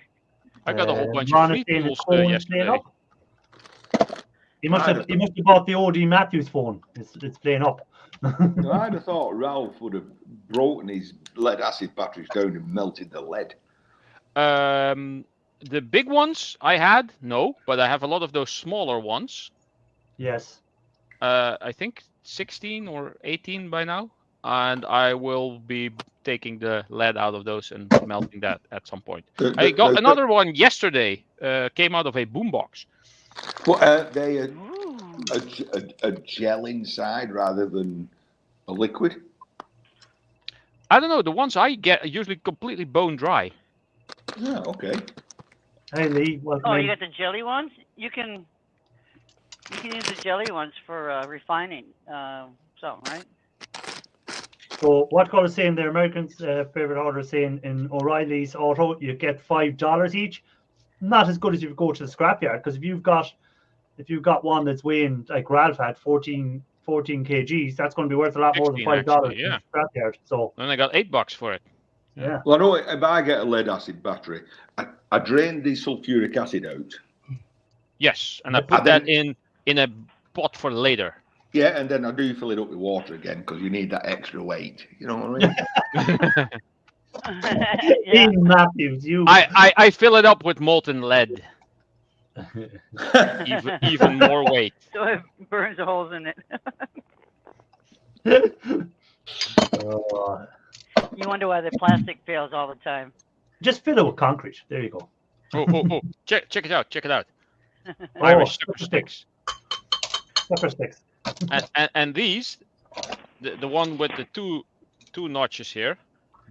I got a whole bunch of free tools yesterday. He must have bought the OD Matthews phone. It's playing up. I'd have thought Ralph would have broken his lead acid batteries down and melted the lead. The big ones I had, no, but I have a lot of those smaller ones. Yes. I think 16 or 18 by now, and I will be taking the lead out of those and melting that at some point. I got another one yesterday. Came out of a boombox. Well, are they a gel inside rather than a liquid? I don't know. The ones I get are usually completely bone dry. Yeah, okay. Hey Lee, welcome in. You got the jelly ones? You can use the jelly ones for refining something, right? So what Cole is saying, the Americans' favorite order is saying in O'Reilly's Auto, you get $5 each. Not as good as if you go to the scrapyard, because if you've got one that's weighing like Ralph had 14 kgs, that's going to be worth a lot more than $5 actually, yeah. in the scrapyard. So then I got $8 for it. Yeah. Well, I know if I get a lead acid battery, I drain the sulfuric acid out. Yes, and I put that in a pot for later. Yeah, and then I do fill it up with water again because you need that extra weight. You know what I mean? Yeah. Matthews, I fill it up with molten lead. even more weight. So it burns the holes in it. You wonder why the plastic fails all the time. Just fill it with concrete. There you go. Oh. Check it out. Irish sucker sticks. Sucker sticks. And these, the one with the two notches here,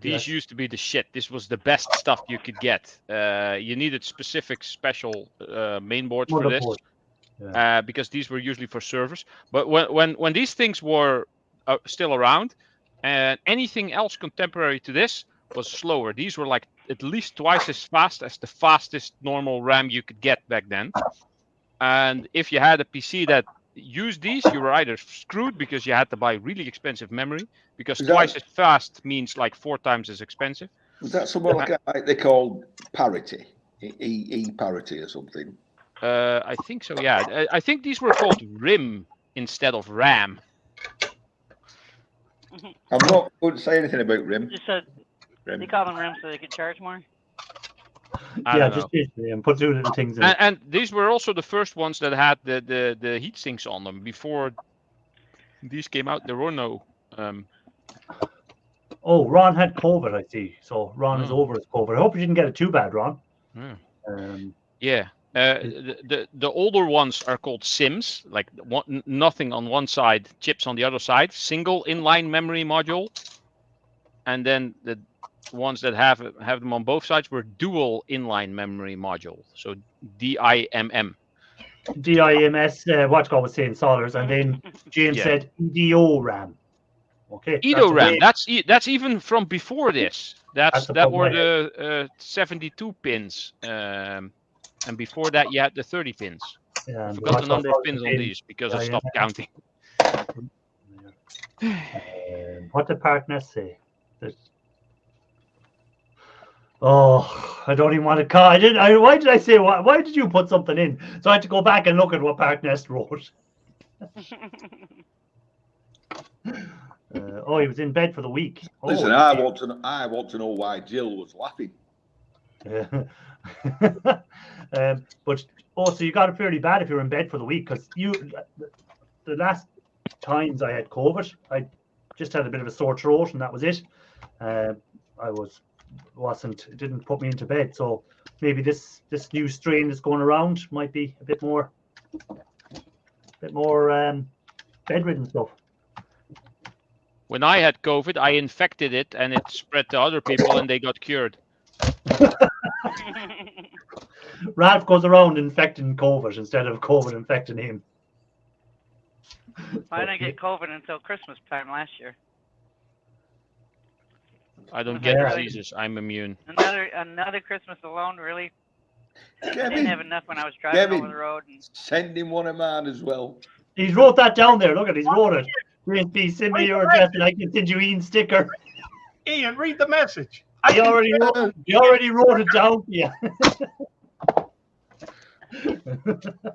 these used to be the shit. This was the best stuff you could get. You needed special main boards for this, because these were usually for servers. But when these things were still around, and anything else contemporary to this was slower. These were like at least twice as fast as the fastest normal RAM you could get back then. And if you had a PC that used these, you were either screwed because you had to buy really expensive memory, because twice as fast means like 4 times as expensive. Was that somewhere like they called parity, E parity or something? I think so. Yeah, I think these were called RIM instead of RAM. I'm not going to say anything about RIM. Just said they call them rims so they could charge more. Just put 2 little things in. And these were also the first ones that had the heat sinks on them before these came out. There were no. Oh, Ron had COVID, I see. So Ron is Oh. over his COVID. I hope you didn't get it too bad, Ron. Yeah. The older ones are called SIMs, like nothing on one side, chips on the other side, single inline memory module. And then the ones that have them on both sides were dual inline memory module, so DIMM. DIMS, Watchguard was saying soliders, and then James said EDO RAM. Okay. EDO RAM. That's even from before this. That were the 72 pins, and before that you had the 30 pins. Yeah, I forgot the number of pins on these because I stopped counting. What did partners say? Oh, I don't even want to call. Why did I say what? Why did you put something in? So I had to go back and look at what Parknest wrote. Oh, he was in bed for the week. Listen, I want to know why Jill was laughing. But so you got it fairly bad if you're in bed for the week, because the last times I had COVID, I just had a bit of a sore throat and that was it. It didn't put me into bed, so maybe this new strain that's going around might be a bit more bedridden stuff. When I had COVID, I infected it and it spread to other people and they got cured. Ralph goes around infecting COVID instead of COVID infecting him. I didn't get COVID until Christmas time last year. I don't get diseases. I'm immune. Another Christmas alone, really. Kevin, I didn't have enough when I was driving over the road. Send him one of mine as well. He's wrote that down there. Look at it. He's wrote it. Send me your address and I can send you Ian's sticker. Ian, read the message. He already wrote it down. Yeah. A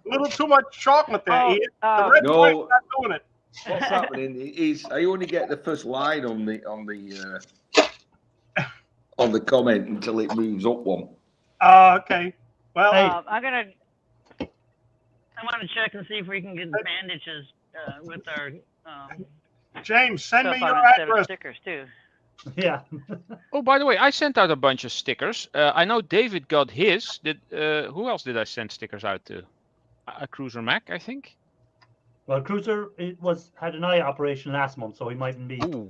little too much chocolate there, Ian. The red No. wine's not doing it. What's happening is I only get the first line on the comment until it moves up one. Okay. Well, I want to check and see if we can get bandages with our James, send me stuff your on instead of address. stickers too. Yeah. Oh, by the way, I sent out a bunch of stickers. I know David got his. Who else did I send stickers out to? A Cruiser Mac, I think. Well, Cruiser had an eye operation last month, so he mightn't be. Ooh.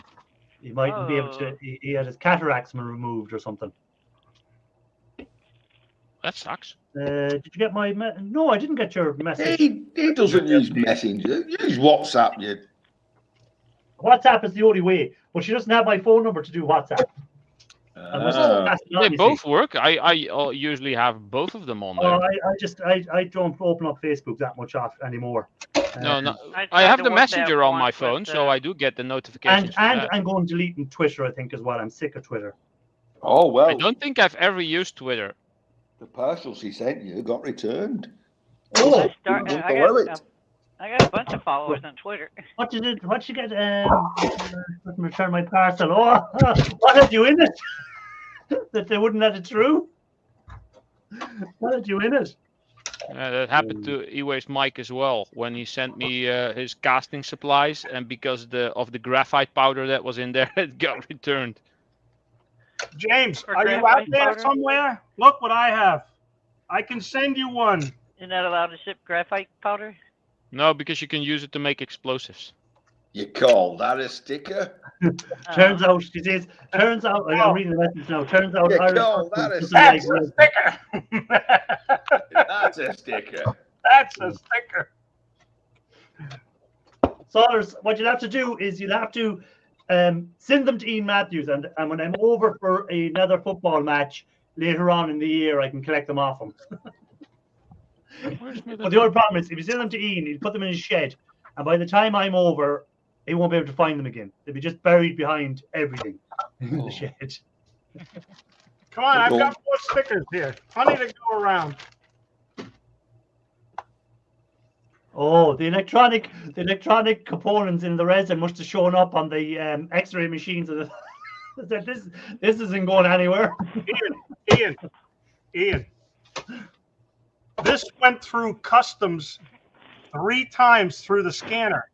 He mightn't be able to. He had his cataracts removed or something. That sucks. Did you get my? No, I didn't get your message. He doesn't use Messenger. Use WhatsApp, you. WhatsApp is the only way, but she doesn't have my phone number to do WhatsApp. They both work. I usually have both of them on there. I don't open up Facebook that much anymore. No. I have the Messenger on my phone, so I do get the notifications. And I'm going deleting Twitter, I think, as well. I'm sick of Twitter. Oh, well. I don't think I've ever used Twitter. The parcels he sent you got returned. Oh, I got a bunch of followers on Twitter. What you get? Return my parcel. Oh, what had you in it? That they wouldn't let it through? What had you in it? That happened to E-Waste Mike as well when he sent me his casting supplies, and because of the graphite powder that was in there, it got returned. James, are you out there somewhere? Look what I have. I can send you one. You're not allowed to ship graphite powder? No, because you can use it to make explosives. You call that a sticker? Turns out, she says, I'm reading the message now. Turns out, that's a sticker. That's a sticker. That's a sticker. Saunders, what you'll have to do is you'll have to send them to Ian Matthews, and when I'm over for another football match later on in the year, I can collect them off him. But the only problem is, if you send them to Ian, he'll put them in his shed, and by the time I'm over, he won't be able to find them again. They'll be just buried behind everything in the shed. Come on, I've got more stickers here. Plenty to go around. Oh, the electronic components in the resin must have shown up on the X-ray machines. This isn't going anywhere. Ian. This went through customs 3 times through the scanner.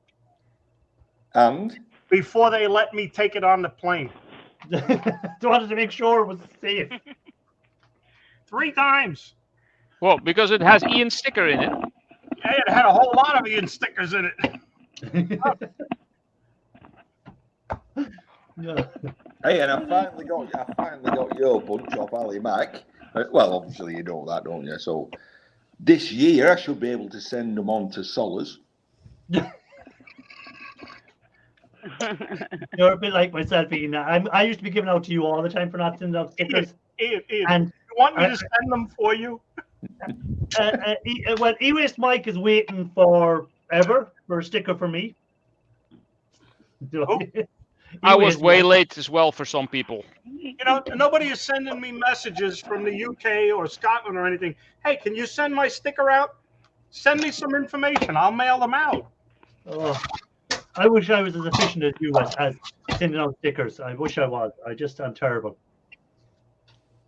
And before they let me take it on the plane. Wanted to make sure it was safe. 3 times. Well, because it has Ian's sticker in it. Yeah, it had a whole lot of Ian stickers in it. Yeah. hey, and I finally got your bunch off Ali Mac. Well, obviously you know that, don't you? So this year I should be able to send them on to Solars. You're a bit like myself, Ian. I used to be giving out to you all the time for not sending out stickers. Ian, And you want me to send them for you? well, E-Waste Mike is waiting forever for a sticker for me. I was way late as well for some people. You know, nobody is sending me messages from the UK or Scotland or anything. Hey, can you send my sticker out? Send me some information. I'll mail them out. Oh, I wish I was as efficient as you as sending out stickers. I wish I was. I'm terrible.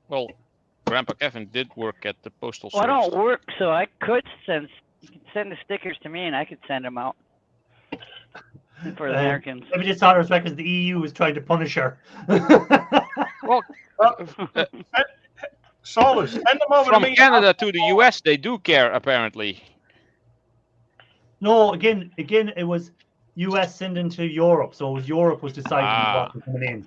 Well, Grandpa Kevin did work at the postal Well, I service. don't work, so I could send. You can send the stickers to me, and I could send them out for the Americans. Maybe this out of respect because the EU is trying to punish her. Well, Solars, send them over from to me. Canada to the US, they do care apparently. No, again, it was US sending to Europe, so it was Europe was deciding what was coming in.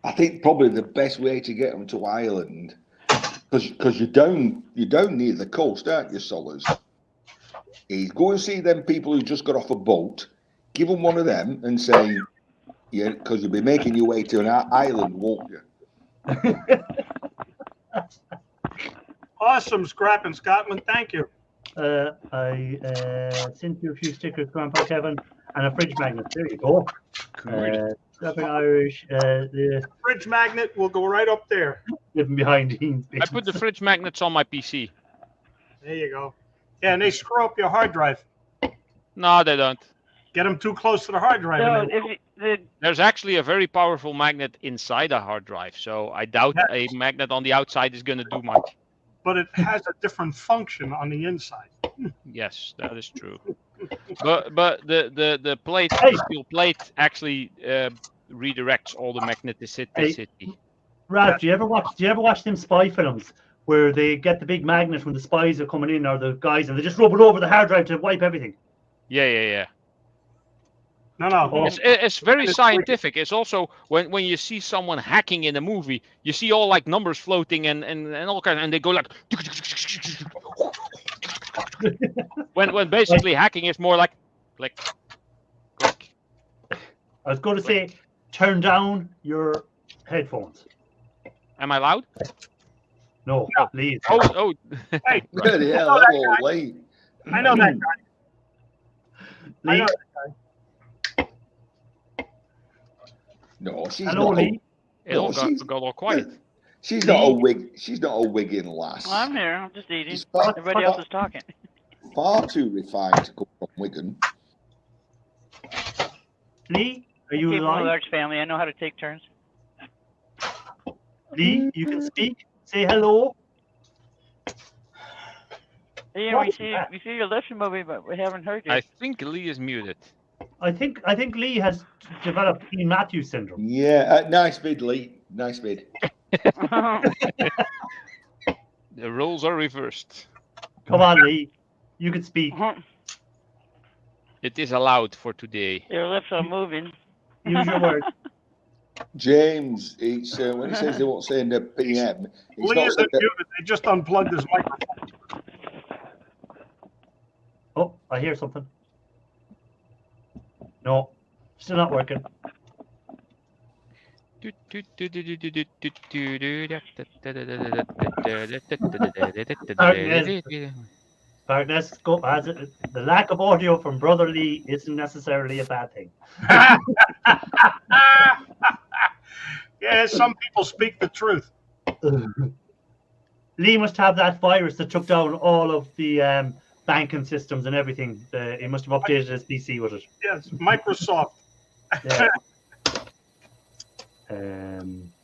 I think probably the best way to get them to Ireland, because you're down near the coast, aren't you, Solars? Is go and see them people who just got off a boat, give them one of them, and say, yeah, because you'll be making your way to an island, won't you? Awesome scrap in Scotland. Thank you. I sent you a few stickers, Grandpa Kevin, and a fridge magnet. There you go. Scrapping Irish. The Fridge magnet will go right up there. living behind Ian's. I put the fridge magnets on my PC. There you go. Yeah, and they screw up your hard drive. No, they don't. Get them too close to the hard drive. So and then- There's actually a very powerful magnet inside a hard drive, so I doubt a magnet on the outside is going to do much. but it has a different function on the inside. Yes, that is true. But the plate, Hey. the steel plate, actually redirects all the magneticity. Ralph, do you ever watch them spy films where they get the big magnet when the spies are coming in or the guys and they just rub it over the hard drive to wipe everything? Yeah. No. It's very scientific. It's also when you see someone hacking in a movie, you see all like numbers floating and all kind, and they go like. when basically hacking is more like click. I was going to say, turn down your headphones. Am I loud? No, please. Oh. Hey, Bloody hell, that's all late. I know that guy. I know Lee, that guy. No, she's hello, not. Lee. It all she's- got all quiet. She's not a wig. She's not a Wigan lass. Well, I'm here. I'm just eating. She's far, Everybody else is talking. far too refined to come from Wigan. Lee, are you People in a alive? large family. I know how to take turns. Lee, you can speak. Say hello. Hey, What we is see that? your listening movie, but we haven't heard you. I think Lee is muted. I think Lee has developed Ian Matthews syndrome. Yeah, nice vid, Lee. Nice vid. The roles are reversed. Come on, Lee. You can speak. It is allowed for today. Your lips are moving. Use your words. James, it's when he says they won't say in the PM, it's Lee not isn't saying that, muted. They just unplugged his microphone. Oh, I hear something. No, still not working. Partners, go. The lack of audio from Brother Lee isn't necessarily a bad thing. Yeah, some people speak the truth. Lee must have that virus that took down all of the banking systems and everything. He must have updated his PC with it. Yes, Microsoft. Yeah.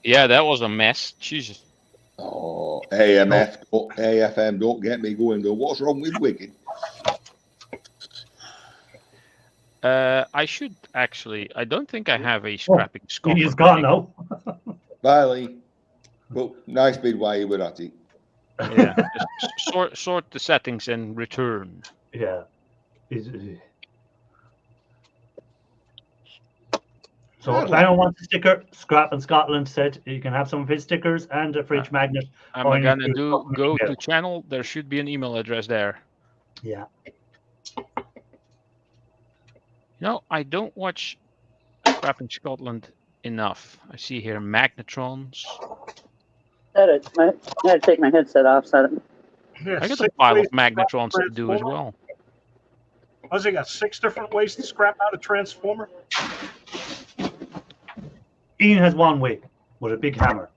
Yeah, that was a mess. Jesus. oh, AFM, don't get me going though. What's wrong with Wigan? I should actually. I don't think I have a scrapping Scotland. He's gone now. Bye, Lee. Well, nice bit while you were at it. Yeah. Just sort the settings and return. Yeah. So if anyone wants a sticker, Scrap in Scotland said you can have some of his stickers and a fridge magnet. I'm gonna go to channel. There should be an email address there. Yeah. No, I don't watch Scrap in Scotland enough. I see here magnetrons. I had to take my headset off. So Yeah, I got a 6 pile ways of to scrap magnetrons a to do as transformer. well. What's it got? 6 different ways to scrap out a transformer? Ian has one way with a big hammer.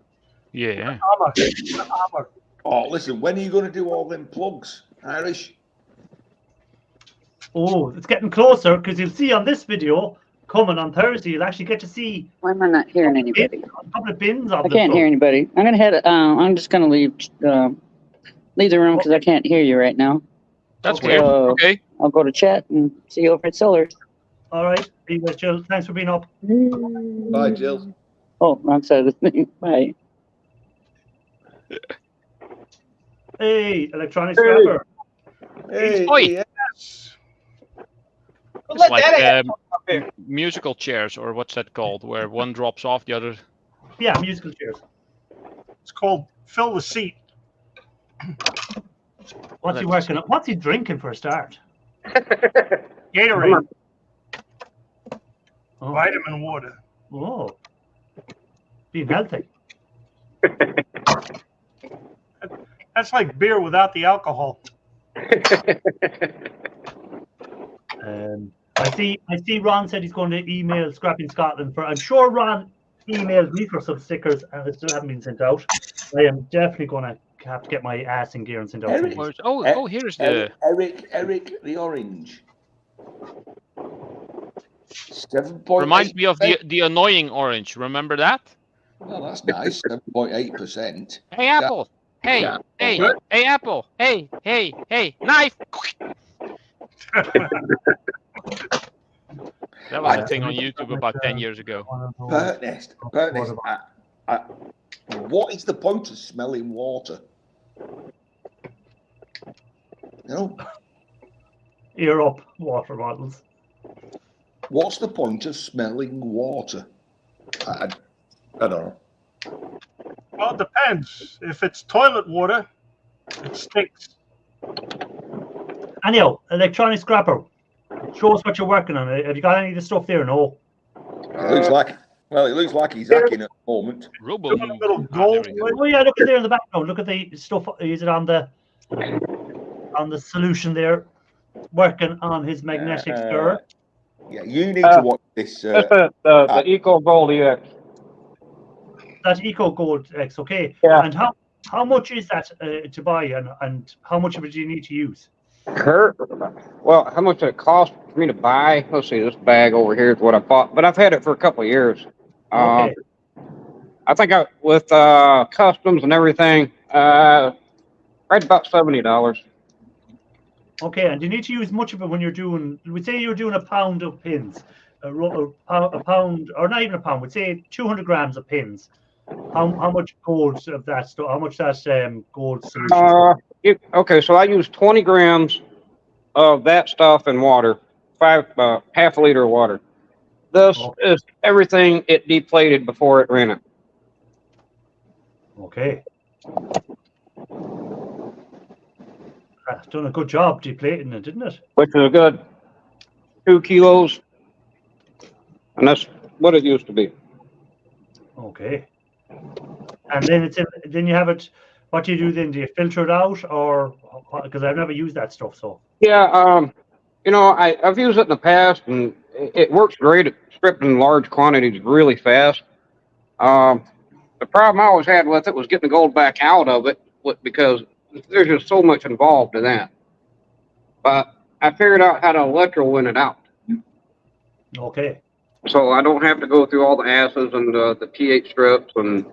Yeah. Hammer. Oh, listen, when are you going to do all them plugs, Irish? Oh, it's getting closer because you'll see on this video coming on Thursday, you'll actually get to see why am I not hearing anybody? a couple of bins of I can't hear anybody. I'm gonna head. I'm just gonna leave the room because I can't hear you right now. That's Okay. weird. Okay. I'll go to chat and see you over at Sellers. All right. Be with Jill. Thanks for being up. Bye, Jill. Oh, wrong side of the thing. Bye. Hey, electronic scrapper. Hey, Oi. Yes. Don't It's let like that happen up here. musical chairs, or what's that called, where one drops off the other. Yeah, musical chairs. It's called fill the seat. What's he working on? What's he drinking for a start? Gatorade, Oh, vitamin water. oh. Being healthy. That's like beer without the alcohol. I see Ron said he's going to email Scrapping Scotland for. I'm sure Ron emailed me for some stickers and it still haven't been sent out. I am definitely going to have to get my ass in gear and send out. Eric. these. Oh, here's the. Eric, the orange. 7.8. Reminds me of the annoying orange. Remember that? Well, that's nice. 7.8%. Hey, Apple. Hey, Yeah. hey, hey, Apple. Hey, knife. That was a thing on YouTube about 10 years ago. Ernest, what is the point of smelling water? No. Ear up, water bottles. What's the point of smelling water? I don't know. Well, it depends. If it's toilet water, it stinks. Anyhow, electronic scrapper. Show us what you're working on. Have you got any of the stuff there? No. It looks like he's hacking at the moment. Robo. Doing a little gold. Oh yeah, look at there in the background. Look at the stuff. Is it on the solution there? Working on his magnetic stir. Yeah, you need to watch this. That's the Eco Gold EX. That Eco Gold X, okay. Yeah. And how much is that to buy, and how much of it do you need to use? Well, how much did it cost for me to buy? Let's see, this bag over here is what I bought, but I've had it for a couple of years. Okay. I think with customs and everything, right about $70. Okay, and you need to use much of it when you're doing. We say you're doing a pound of pins, a pound, or not even a pound. We'd say 200 grams of pins. How much gold of that stuff? How much that gold solution? Okay, so I use 20 grams of that stuff in water, half a liter of water. This is everything it depleted before it ran it. Okay. That's done a good job deflating it, didn't it? Which is a good 2 kilos, and that's what it used to be. Okay. And then then you have it. What do you do then? Do you filter it out, or because I've never used that stuff? So Yeah, I've used it in the past, and it works great at stripping large quantities really fast. The problem I always had with it was getting the gold back out of it, because there's just so much involved in that. But I figured out how to electro-win it out, okay. so I don't have to go through all the acids and the pH strips, and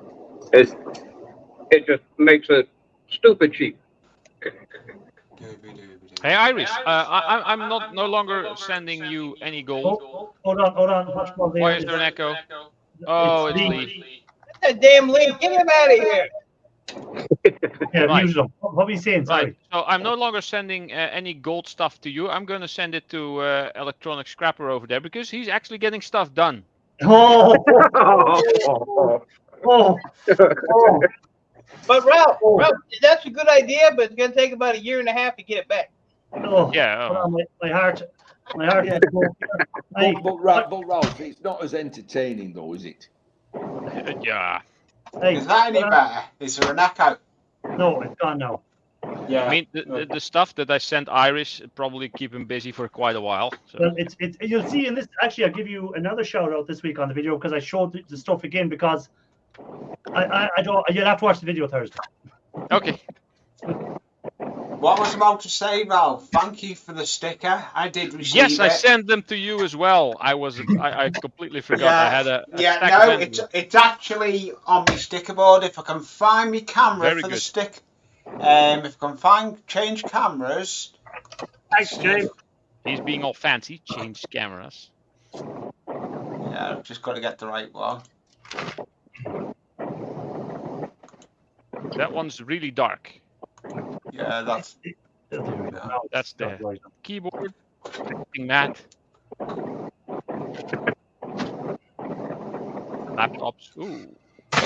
it just makes it stupid cheap. Hey, Iris, I'm not no longer sending you any gold. Oh, hold on. Why is there an echo? Oh, it's Lee. Lee. That damn Lee, get him out of here. Yeah, Right. muted him. What were you saying? Sorry. Right. So I'm no longer sending any gold stuff to you. I'm going to send it to Electronic Scrapper over there because he's actually getting stuff done. Oh, oh. But Ralph, that's a good idea, but it's gonna take about 1.5 years to get it back. Oh, Yeah. hold on, my heart. Yeah. Hey, But Ralph, it's not as entertaining though, is it? Yeah. hey, Is that any better? Is there an echo? no, it's gone now. Yeah. I mean, the stuff that I sent Iris probably keep him busy for quite a while. So. Well, it's you'll see in this. Actually, I'll give you another shout out this week on the video because I showed the stuff again because I don't. You'll have to watch the video Thursday. Okay. What was I about to say, Ralph? Thank you for the sticker. I did receive Yes, I it. sent them to you as well. I completely forgot. I had a Yeah, stack no, of them. it's actually on my sticker board. If I can find my camera Very for the good. stick, if I can change cameras. Thanks, James. He's being all fancy. Change cameras. Yeah, I've just got to get the right one. That one's really dark. Yeah, that's That's the keyboard. Matte. Laptops. Ooh.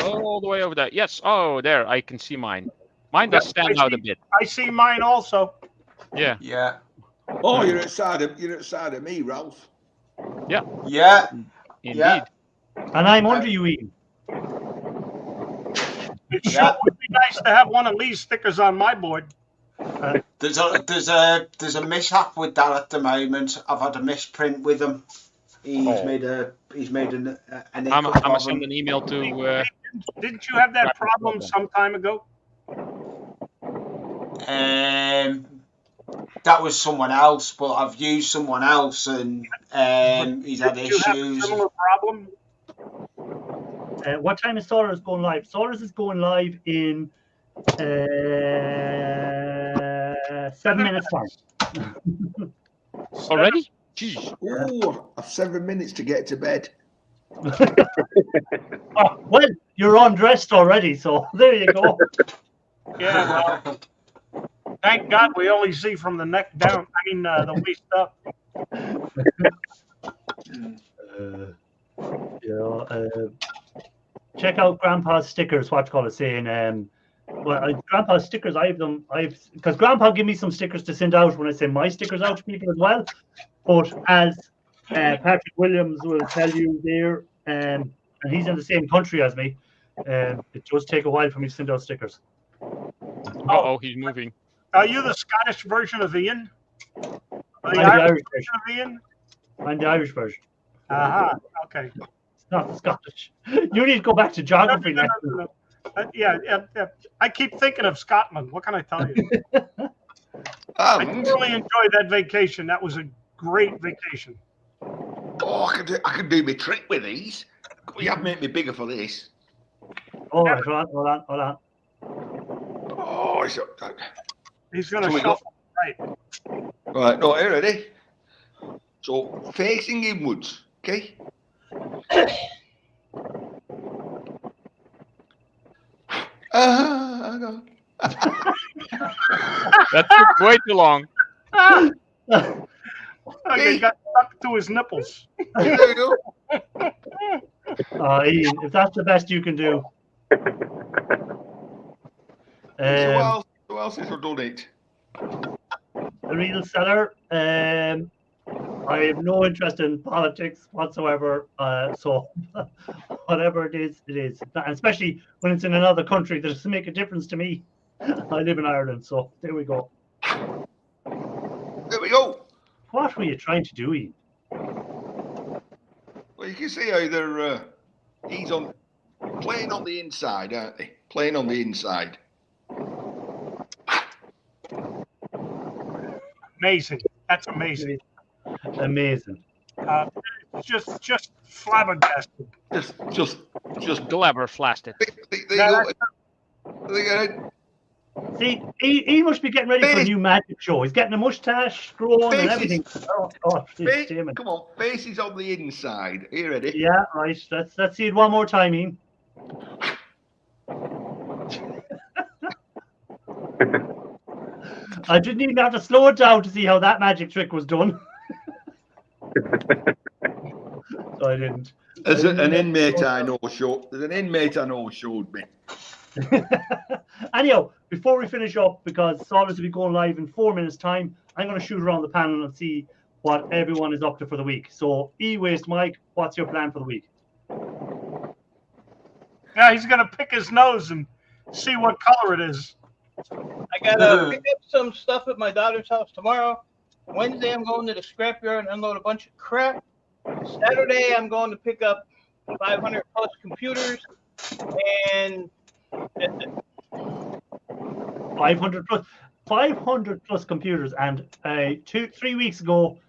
All the way over there. Yes. Oh, there. I can see mine. Mine does stand out a bit. I see mine also. Yeah. yeah. Oh, you're outside of me, Ralph. Yeah. Indeed. Yeah. And I'm under you, Ian. It sure would be nice to have one of Lee's stickers on my board. There's a mishap with that at the moment. I've had a misprint with him. He's made an I'm gonna send an email to. Didn't you have that problem some time ago? That was someone else, but I've used someone else, and he's had Did you have a issues. similar problem? What time is Solar's going live? Solar's is going live in 7 minutes time. Already? Jeez. Oh, 7 minutes to get to bed. Oh, well, you're undressed already, so there you go. Yeah, well, thank God we only see from the neck down. I mean, the waist up. Check out Grandpa's stickers. What you call it saying? Grandpa's stickers. Because Grandpa gave me some stickers to send out when I send my stickers out to people as well. But as Patrick Williams will tell you there, and he's in the same country as me, it does take a while for me to send out stickers. Oh, he's moving. Are you the Scottish version of Ian? Or I'm the the Irish Irish version of Ian? I'm the Irish version. Okay. It's not the Scottish. You need to go back to geography next week. Yeah. I keep thinking of Scotland. What can I tell you? I And really enjoyed that vacation. That was a great vacation. I can do my trick with these. You have made me bigger for this. Oh, right, hold on. Oh, it's He's going to So we shuffle. Right. right. No, here ready. So facing inwards, okay. I go. That took way too long. Okay, he got stuck to his nipples. There you go. Ian, if that's the best you can do. So who else has done it? The real seller. I have no interest in politics whatsoever. So whatever it is, it is. And especially when it's in another country, that doesn't make a difference to me. I live in Ireland, so there we go. There we go. What were you trying to do, Ian? Well, you can see how they're he's on playing on the inside, aren't they? Playing on the inside. Amazing. That's amazing. Amazing. Just flabbergasted. Just Glabber flashed it. they See, he must be getting ready for a new magic show. He's getting a mustache grown and everything. Come on, faces on the inside. Are you ready? Yeah, right. Let's see it one more time, Ian. I didn't even have to slow it down to see how that magic trick was done. So I didn't. There's an inmate I know showed me. Anyhow, before we finish up, because Saul will be going live in 4 minutes' time, I'm going to shoot around the panel and see what everyone is up to for the week. So, E-Waste Mike, what's your plan for the week? Yeah, he's going to pick his nose and see what color it is. I gotta pick up some stuff at my daughter's house tomorrow. Wednesday, I'm going to the scrapyard and unload a bunch of crap. Saturday, I'm going to pick up 500 plus computers, and that's it. 500 plus computers, and 3 weeks ago,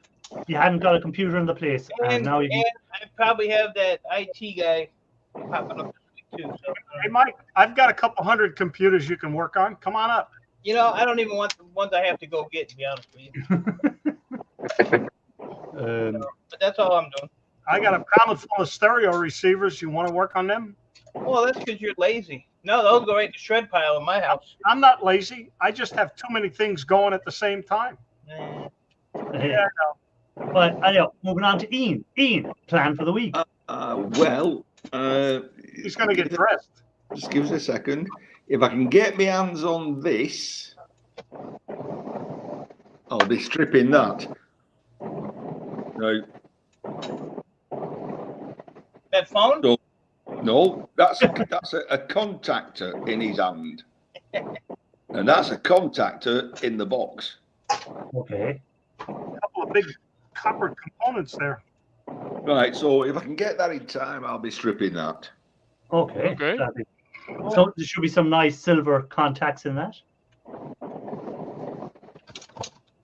you hadn't got a computer in the place, and now you. And I probably have that IT guy popping up this week too. So, Hey, Mike, I've got a couple hundred computers you can work on. Come on up. you know, I don't even want the ones I have to go get, to be honest with you. But that's all I'm doing. I got a pallet full of stereo receivers. You want to work on them? Well, that's because you're lazy. No, those go right in the shred pile in my house. I'm not lazy. I just have too many things going at the same time. Eh. Yeah, I know. But anyhow, moving on to Ian. Ian, plan for the week. He's going to get dressed. Just give us a second. If I can get my hands on this, I'll be stripping that. No. That phone? No, that's a contactor in his hand, and that's a contactor in the box. Okay. A couple of big copper components there. Right, so if I can get that in time, I'll be stripping that. Okay. Okay. So there should be some nice silver contacts in that.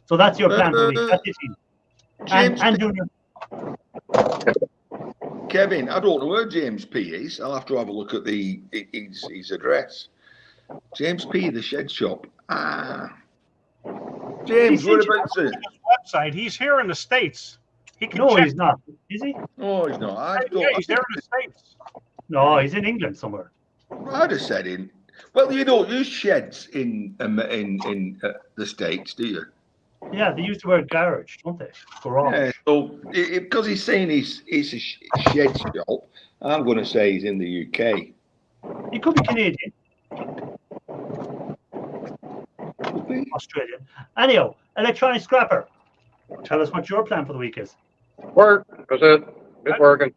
So that's your plan for the week. That's it, Ian. And Junior. Kevin, I don't know where James P is. I'll have to have a look at his address. James P, the shed shop. James, whereabouts is it? His website. He's here in the States. He can No, check. he's not. Is he? No, he's not. Yeah, he's there in the States. No, he's in England somewhere. I'd have said in. Well, you don't use sheds in the States, do you? Yeah, they used the word garage, don't they? Garage. Yeah, so because he's saying he's a shed shop, I'm going to say he's in the UK. He could be Canadian. Could be. Australian. Anyhow, electronic scrapper. Tell us what your plan for the week is. Work. That's it. It's working.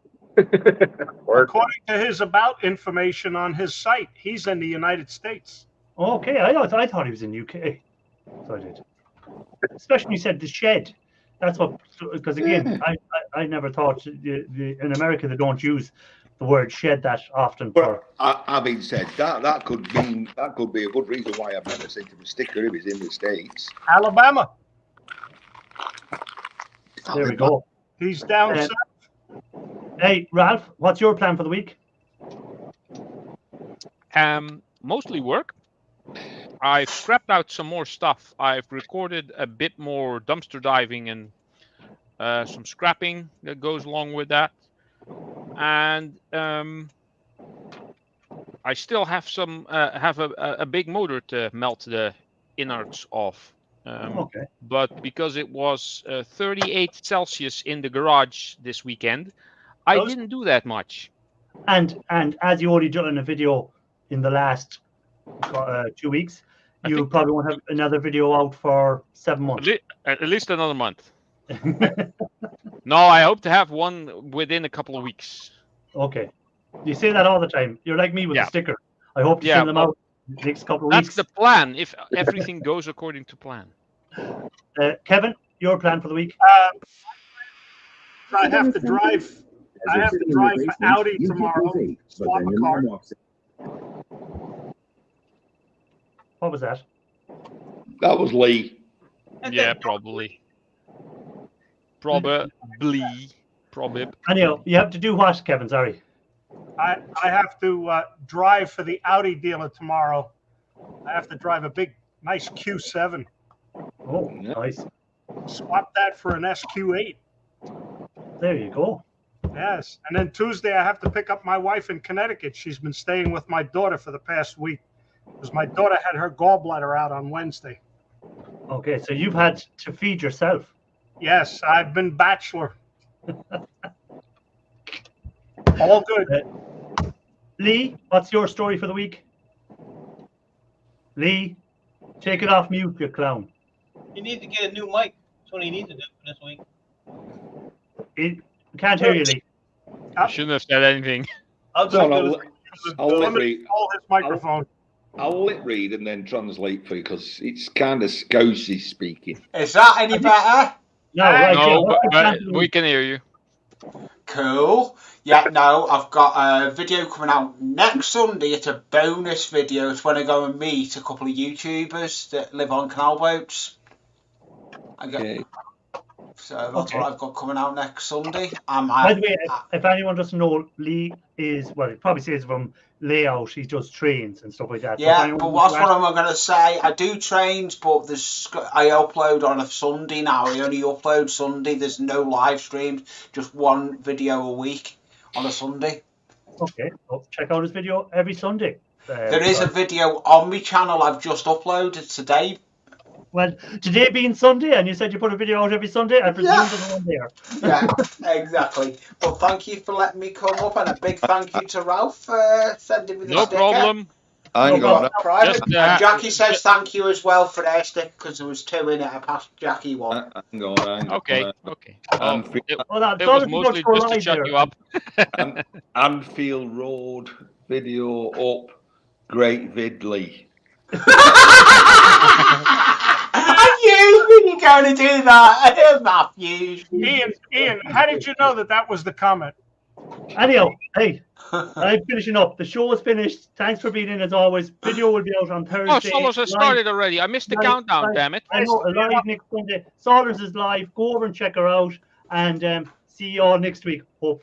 Work. According to his about information on his site, he's in the United States. Okay, I thought he was in UK. So I did. Especially when you said the shed. That's what, because again, I never thought in America they don't use the word shed that often. Well, having said that could be a good reason why I've never sent him a sticker if he's in the States. Alabama. There we go. He's down south. Hey, Ralph, what's your plan for the week? Mostly work. I've scrapped out some more stuff. I've recorded a bit more dumpster diving and some scrapping that goes along with that. And I still have a big motor to melt the innards off. Okay. But because it was 38 Celsius in the garage this weekend, I didn't do that much. And as you already done a video in the last 2 weeks, you probably won't have another video out for 7 months. At least another month. No, I hope to have one within a couple of weeks. Okay. You say that all the time. You're like me with the sticker. I hope to send them out the next couple of weeks. That's the plan, if everything goes according to plan. Kevin, your plan for the week? I have to drive for Audi tomorrow. Swap a car. What was that? That was Lee. Yeah, probably. Probably. Anyhow, you have to do what, Kevin? Sorry. I have to drive for the Audi dealer tomorrow I have to drive a big, nice Q7. Oh, nice. Swap that for an SQ8. There you go. Yes. And then Tuesday, I have to pick up my wife in Connecticut. She's been staying with my daughter for the past week because my daughter had her gallbladder out on Wednesday. Okay, so you've had to feed yourself. Yes, I've been bachelor. All good. Lee, what's your story for the week? Lee, take it off mute, you clown. You need to get a new mic. That's what he needs to do for this week. Can't hear you, Lee. I shouldn't have said anything. I'll lip read. Call his microphone. I'll lip read and then translate for you because it's kind of Scousey speaking. Is that any better? No, right, No, yeah, but we can hear you. Cool. Yeah, no, I've got a video coming out next Sunday. It's a bonus video. It's when I go and meet a couple of YouTubers that live on canal boats. Okay. So that's what I've got coming out next Sunday. By the way, if anyone doesn't know, Lee is, well, it probably says from layout, he does trains and stuff like that. Yeah, but that's what I'm going to say. I do trains, but I upload on a Sunday now. I only upload Sunday. There's no live streams, just one video a week on a Sunday. Okay, well, check out his video every Sunday. There is a video on my channel I've just uploaded today. Well, today being Sunday, and you said you put a video out every Sunday, I presume there's one there. Yeah, exactly. But thank you for letting me come up, and a big thank you to Ralph for sending me the sticker. No problem. Hang on. And Jackie says thank you as well for their stick because there was 2 in it. I passed Jackie one. Hang on. Okay. Well, it was mostly just to shut you up. Anfield Road video up. Great vidly. I knew you were going to do that, Matthew. Ian, how did you know that was the comment? Anyhow, hey, I'm finishing up. The show is finished. Thanks for being in as always. Video will be out on Thursday. Oh, Solos has started already. I missed the countdown, damn it. I know, live next Sunday. Solos is live. Go over and check her out. And see you all next week, hopefully.